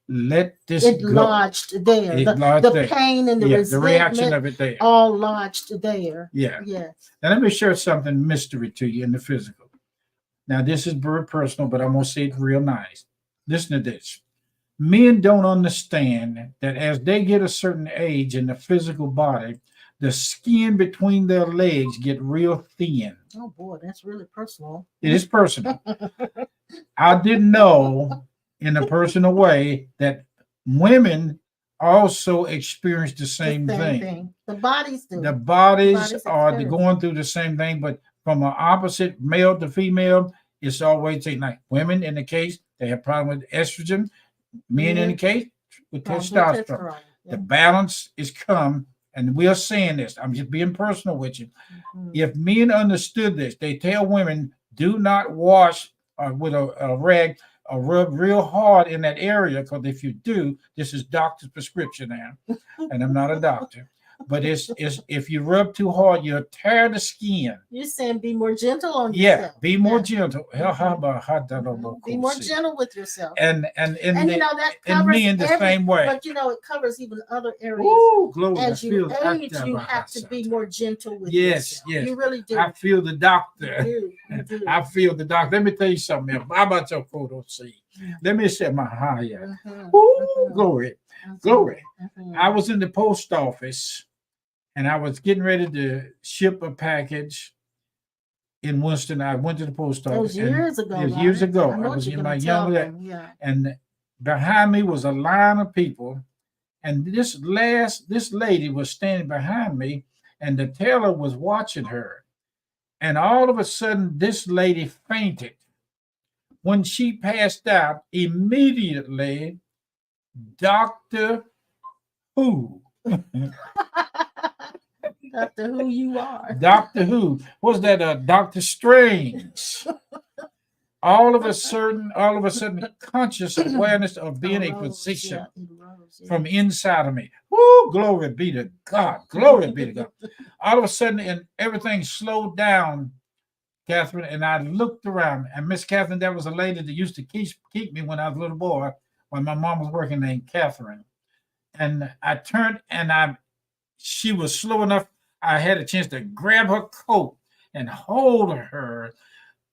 Let this It go. lodged there. It The lodged there. pain and the Yeah, the resentment reaction of it there. all lodged there. Yeah. Yes. Now let me share something mystery to you in the physical. Now this is very personal, but I'm gonna say it real nice. Listen to this. Men don't understand that as they get a certain age in the physical body, the skin between their legs get real thin. Oh boy, that's really personal. It is personal. I didn't know in a personal way that women also experience the same thing. The bodies do. The bodies are experience. going through the same thing, but from an opposite male to female, it's always like women in the case, they have problem with estrogen. Men in the case with testosterone. The balance is come, and we are saying this. I'm just being personal with you. If men understood this, they tell women, do not wash with a rag or rub real hard in that area, because if you do, this is doctor's prescription now, and I'm not a doctor. But it's if you rub too hard, you'll tear the skin. You're saying be more gentle on yourself. Be more gentle. Be more gentle with yourself. And you know that covers men the same way. But you know it covers even other areas. Ooh, glory. As you age, you have to be more gentle with yourself. Yes. You really do. I feel the doctor. You do. I feel the doctor. Let me tell you something else. How about your photo see? Let me set my higher. Glory. Glory. I was in the post office and I was getting ready to ship a package in Winston. I went to the post office. It was years ago. It was years ago. I was in my younger days. And behind me was a line of people. And this lady was standing behind me, and the teller was watching her. And all of a sudden, this lady fainted. When she passed out, immediately, Dr. Who? Doctor Who you are. Doctor Who. Was that Dr. Strange? All of a sudden, conscious awareness of being a physician from inside of me. Woo, glory be to God. Glory be to God. All of a sudden, and everything slowed down, Catherine, and I looked around, and Miss Catherine, that was a lady that used to keep me when I was a little boy, when my mom was working, named Catherine. And I turned, and she was slow enough, I had a chance to grab her coat and hold her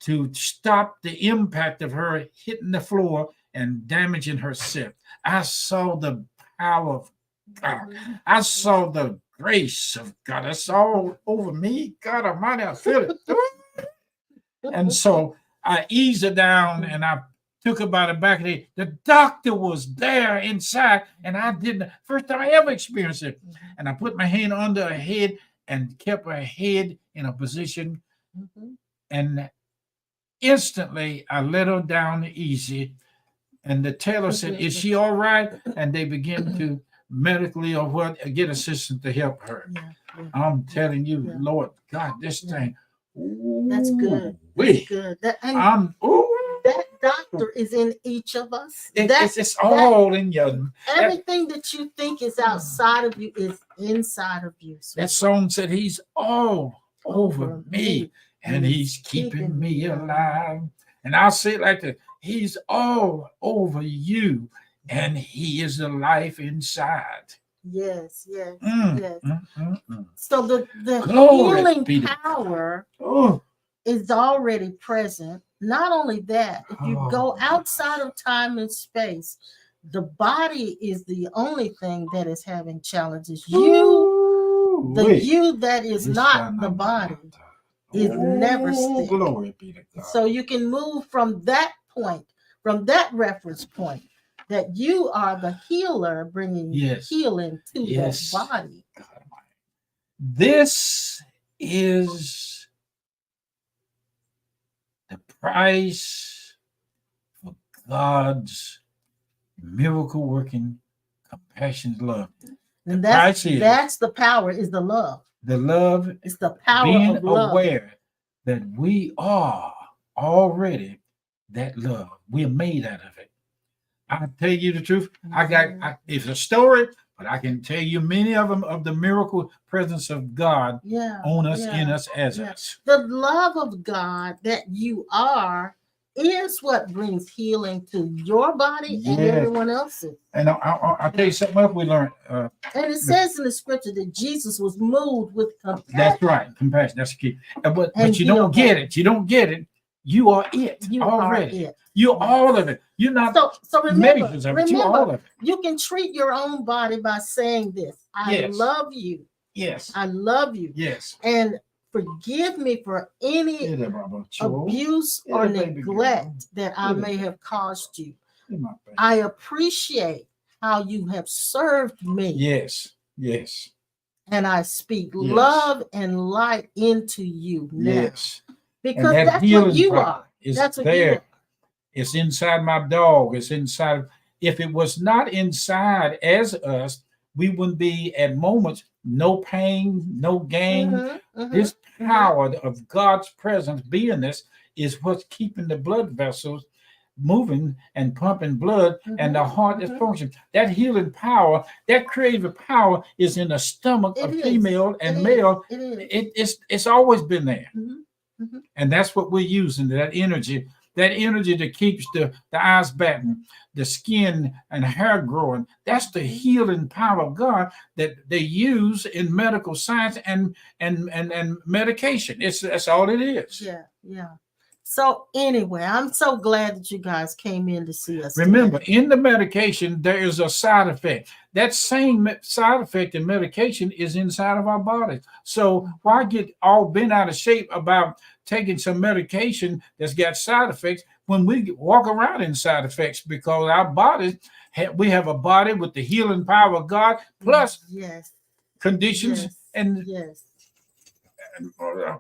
to stop the impact of her hitting the floor and damaging herself. I saw the power of God. I saw the grace of God. It's all over me. God Almighty, I feel it. And so I eased her down and I took her by the back of the head. The doctor was there inside, and I didn't. First time I ever experienced it. And I put my hand under her head and kept her head in a position. And instantly, I let her down easy. And the tailor said, "Is she all right?" And they began to medically or what get assistance to help her. I'm telling you, Lord God, this thing. That's good. That's good. doctor is in each of us. It's all in you. Everything that you think is outside of you is inside of you. That song said, He's all over me, and He's keeping me alive. And I'll say it like this: He's all over you, and He is the life inside. Yes. So the Glory healing power is already present. Not only that, if you go outside of time and space, the body is the only thing that is having challenges. You that is not the body is never still. Glory be to God. So you can move from that point, from that reference point, that you are the healer, bringing healing to that body. This is the price for God's miracle working, compassionate love. And that's the power, is the love. The love is the power being of love. Aware that we are already that love. We're made out of it. I'll tell you the truth. It's a story, but I can tell you many of them of the miracle presence of God on us, in us, as us. The love of God that you are is what brings healing to your body and everyone else's. And I'll tell you something else we learned. And it says in the scripture that Jesus was moved with compassion. That's right, compassion. That's the key. But you don't get it. You don't get it. You are it already. You're all of it. You're not so remember, you're all of it. You can treat your own body by saying this: I love you. Yes. I love you. Yes. And forgive me for any abuse or neglect that I may have caused you. I appreciate how you have served me. Yes. And I speak love and light into you now. Yes. Because that's what you are. That's what you are. It's inside my dog. It's inside. If it was not inside as us, we wouldn't be at moments no pain, no gain. This power of God's presence, beingness, is what's keeping the blood vessels moving and pumping blood, and the heart is functioning. That healing power, that creative power, is in the stomach of female and male. It's always been there, and that's what we're using. That energy that keeps the eyes batting, the skin and hair growing. That's the healing power of God that they use in medical science and medication. That's all it is. Yeah. So anyway, I'm so glad that you guys came in to see us. Remember, in the medication, there is a side effect. That same side effect in medication is inside of our bodies. So why get all bent out of shape about taking some medication that's got side effects when we walk around in side effects? Because our bodies, we have a body with the healing power of God, plus conditions and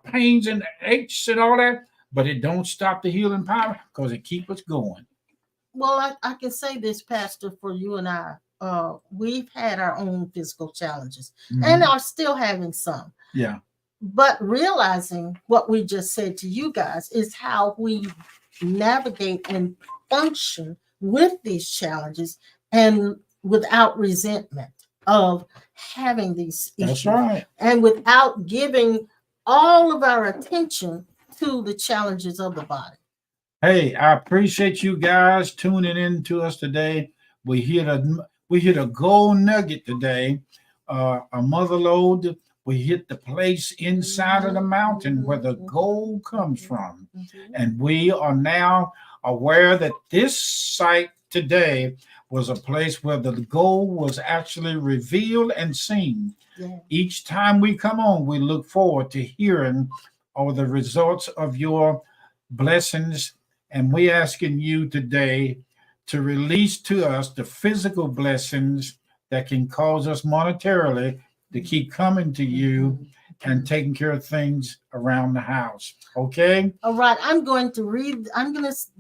pains and aches and all that. But it don't stop the healing power because it keeps us going. Well, I can say this, Pastor, for you and I. We've had our own physical challenges and are still having some. Yeah. But realizing what we just said to you guys is how we navigate and function with these challenges and without resentment of having these issues. That's right. And without giving all of our attention to the challenges of the body. Hey, I appreciate you guys tuning in to us today. We hit a gold nugget today, a mother lode. We hit the place inside of the mountain where the gold comes from. And we are now aware that this site today was a place where the gold was actually revealed and seen. Each time we come on, we look forward to hearing all the results of your blessings. And we're asking you today to release to us the physical blessings that can cause us monetarily to keep coming to you and taking care of things around the house. Okay? All right. I'm going to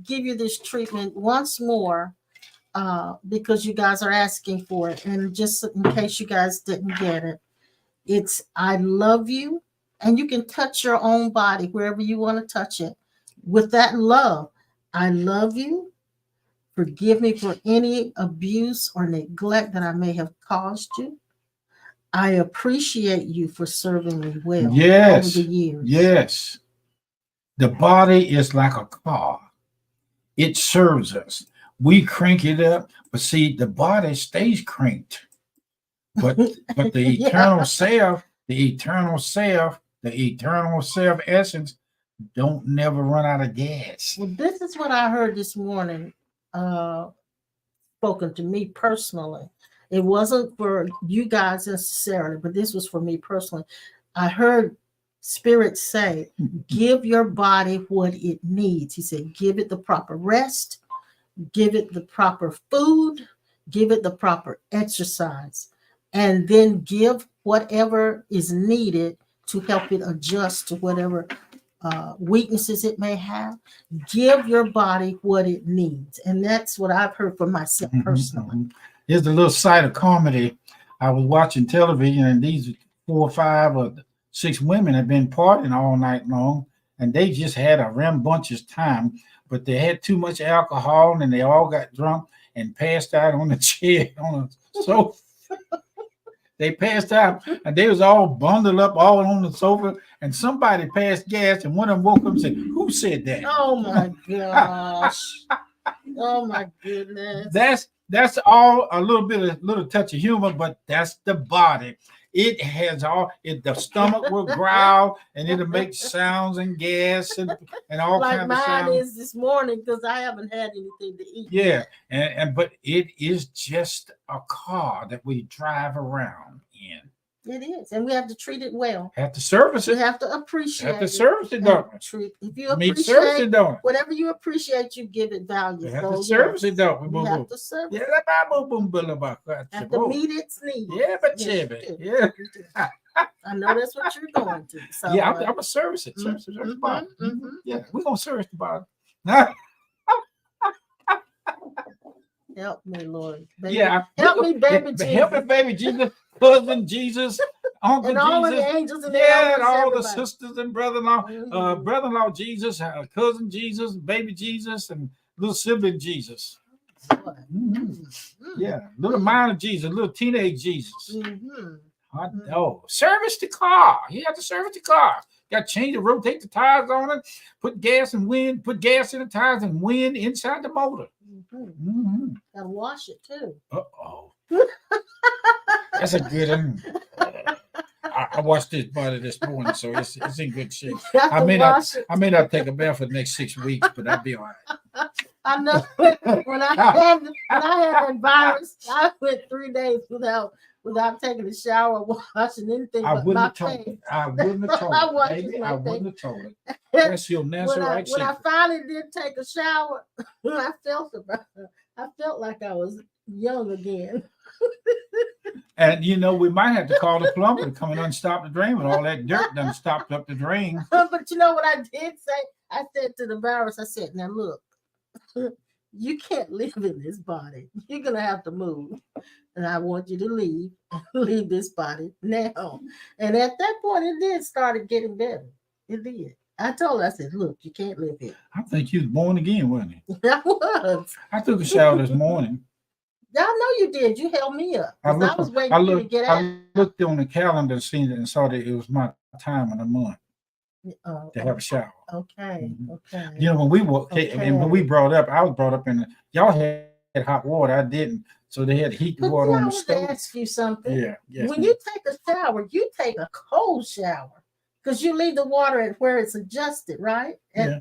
give you this treatment once more because you guys are asking for it. And just in case you guys didn't get it, it's I love you. And you can touch your own body wherever you want to touch it with that love. I love you. Forgive me for any abuse or neglect that I may have caused you. I appreciate you for serving me well over Yes. the years. Yes. The body is like a car. It serves us. We crank it up, but see, the body stays cranked. But the Yeah. eternal self, the eternal self essence don't never run out of gas. Well, this is what I heard this morning, spoken to me personally. It wasn't for you guys necessarily, but this was for me personally. I heard Spirit say, give your body what it needs. He said, give it the proper rest, give it the proper food, give it the proper exercise, and then give whatever is needed to help it adjust to whatever weaknesses it may have. Give your body what it needs. And that's what I've heard for myself personally. Here's a little side of comedy. I was watching television, and these 4 or 5 or 6 women had been partying all night long, and they just had a rambunctious time, but they had too much alcohol, and they all got drunk and passed out on the chair, on the sofa. They passed out, and they was all bundled up all on the sofa, and somebody passed gas, and one of them woke up and said, "Who said that?" Oh my gosh. Oh my goodness. That's all a little touch of humor, but that's the body. It has the stomach will growl and it'll make sounds and gas and all like kinds of mine sounds. is this morning because I haven't had anything to eat. Yeah, but it is just a car that we drive around in. It is, and we have to treat it well. Have to service We it. have to appreciate Have to service it, don't we? If you Service appreciate it, don't we? whatever you appreciate, you give it value. We have So, to service it, don't we? you Boom, have boom. to service Yeah, it. that boom, boom, boom, boom, Have to meet its needs. yeah, but Yes, yeah, you do. yeah. You do. I know that's what you're going to. So, Yeah, I'm gonna service it. Service the mhm, body. mhm. Yeah, we're gonna service the body. Help me, Lord. Baby. Yeah, Help me, baby Jesus. Help me, baby Jesus, cousin Jesus, uncle And all of Jesus. the angels and the Yeah, and elders, all the everybody. sisters and brother-in-law, Mhm. brother-in-law Jesus, cousin Jesus, baby Jesus, and little sibling Jesus. Boy. Mhm. Mhm. Yeah, little minor Jesus, little teenage Jesus. Mhm. Hot Mhm. dog. Service the car. You have to service the car. Got to change it, rotate the tires on it, put gas and wind, put gas in the tires and wind inside the motor. Mhm. Mm-hmm. Gotta wash it too. Uh-oh. That's a good one. I watched this body this morning, so it's in good shape. You have I to may wash it. not take a bath for the next 6 weeks, but I'll be all right. I know when I had that virus, I went 3 days without taking a shower, washing anything I but wouldn't my have told face. it. I wouldn't have told I it, washed baby. my I face. wouldn't have told it. That's your natural right When I secret. finally did take a shower, I felt like I was young again. And we might have to call the plumber to come and unstop the drain when all that dirt done stopped up the drain. But you know what I did say? I said to the virus, I said, now look, you can't live in this body. You're gonna have to move. And I want you to leave this body now. And at that point, it did started getting better. It did. I told her, I said, look, you can't live here. I think you was born again, wasn't he? I was. I took a shower this morning. I know you did. You held me up. I was waiting for you to get out. I looked on the calendar and saw that it was my time of the month to have a shower. Okay. Mhm. Okay. When we walked, and when we brought up, I was brought up in y'all had hot water. I didn't, so they had to heat the But water I on the want to stove. ask you something. Yeah, yes. When you take a shower, you take a cold shower because you leave the water at where it's adjusted, right? And Yeah.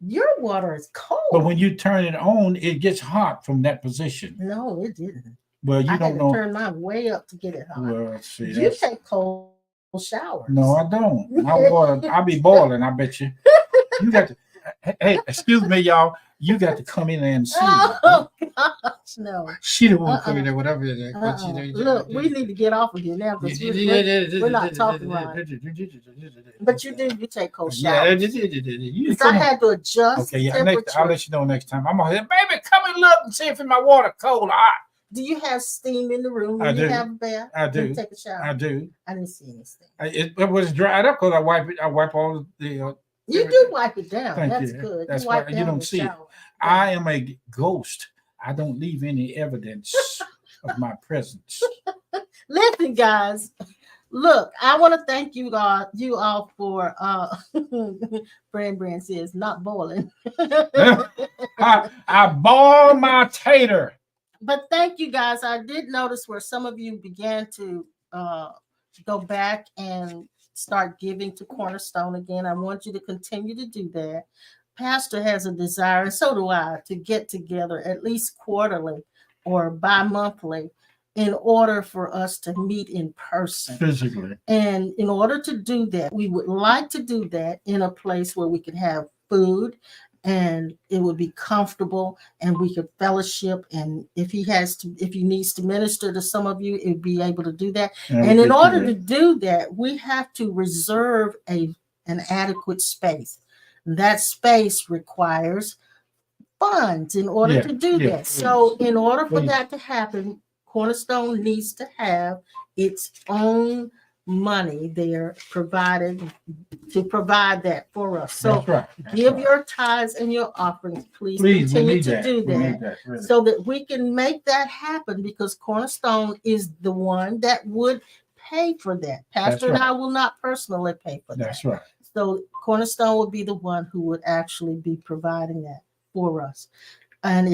your water is cold. But when you turn it on, it gets hot from that position. No, it didn't. Well, you I don't had know. to turn mine way up to get it hot. Well, see, You take cold showers. no, I don't. My water, I be boiling. I bet you. You got to. Hey, excuse me, y'all. You got to come in and see. Oh gosh, no. She the one come in there, whatever it is. Look, we need to get off of here now because we're not talking right. But you take cold showers. You I had to adjust. Okay, yeah. temperature. I'll let you know next time. I'm gonna say, baby, come and look and see if my water cold or hot. Do you have steam in the room when I you do. have a bath? I When you do. take a shower. I do. I didn't see any steam. It was dried up because I wipe all the You do wipe it down. Thank That's you. good. That's you wipe why you down don't the see it. shower. I am a ghost. I don't leave any evidence of my presence. Listen, guys. Look, I want to thank you all for Brand says not boiling. I ball my tater. But thank you guys. I did notice where some of you began to go back and start giving to Cornerstone again. I want you to continue to do that. Pastor has a desire, and so do I, to get together at least quarterly or bi-monthly in order for us to meet in person. Physically. And in order to do that, we would like to do that in a place where we can have food and it would be comfortable and we could fellowship. And if he needs to minister to some of you, it'd be able to do that. And in order to do that, we have to reserve an adequate space. That space requires funds in order to do that. So in order for that to happen, Cornerstone needs to have its own money there provided to provide that for us. So give your tithes and your offerings, please continue to do that, really. So that we can make that happen, because Cornerstone is the one that would pay for that. Pastor and I will not personally pay for that. That's right. So Cornerstone would be the one who would actually be providing that for us. And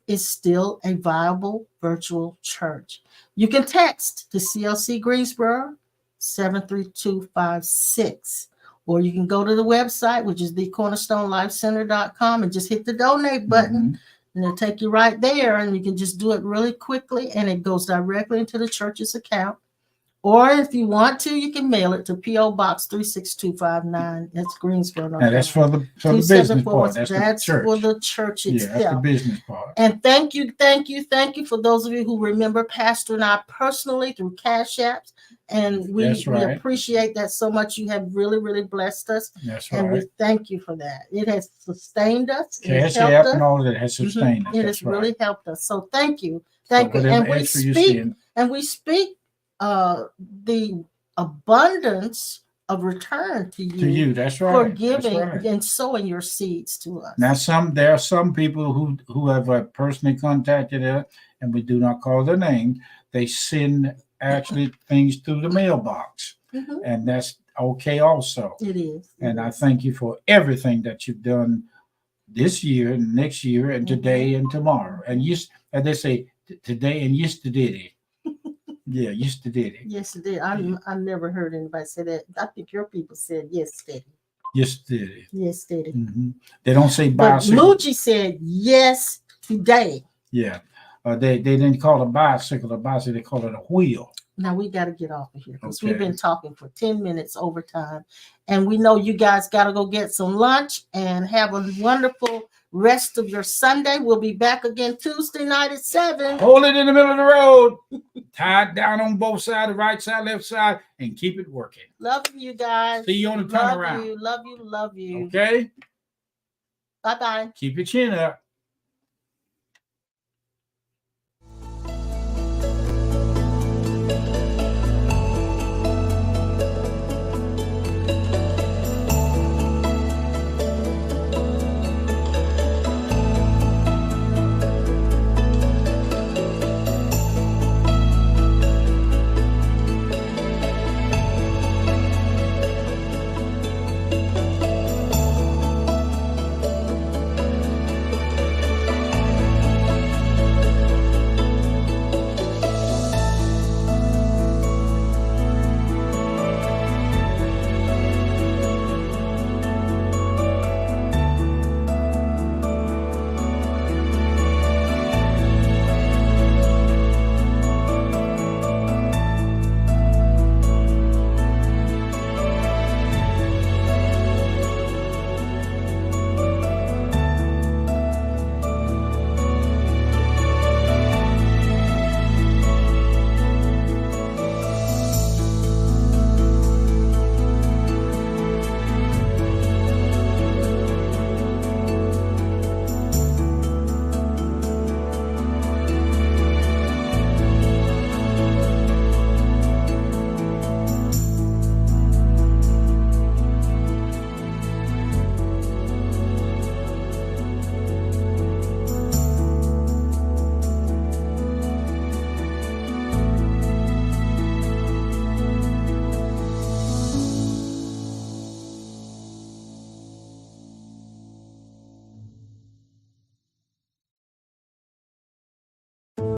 it's still a viable virtual church. You can text to CLC Greensboro 73256, or you can go to the website, which is thecornerstonelifecenter.com, and just hit the donate button, and it'll take you right there, and you can just do it really quickly, and it goes directly into the church's account. Or if you want to, you can mail it to P.O. Box 36259. That's Greensboro. And that's for the business part. That's for the church itself. Yeah, that's the business part. And thank you for those of you who remember Pastor and I personally through Cash Apps. And we appreciate that so much. You have really, really blessed us. That's and we thank you for that. It has sustained us. Cash App and all of that has sustained us. It has really helped us. So thank you. Thank you. And we speak the abundance of return to you. That's right. For giving and sowing your seeds to us. Now, there are some people who have personally contacted us, and we do not call their name. They send actually things through the mailbox, and that's okay also. It is. And I thank you for everything that you've done this year and next year and today and tomorrow. And they say today and yesterday. Yeah, yesterday. Yes, it did. I never heard anybody say that. I think your people said yesterday. Yesterday. Yesterday. They don't say bicycle. But Muji said yes today. Yeah. They didn't call it a bicycle, they call it a wheel. Now we got to get off of here because we've been talking for 10 minutes over time. And we know you guys got to go get some lunch and have a wonderful rest of your Sunday. We'll be back again Tuesday night at 7. Hold it in the middle of the road. Tie it down on both sides, the right side, left side, and keep it working. Love you guys. See you on the turnaround. Love you. Okay? Bye-bye. Keep your chin up.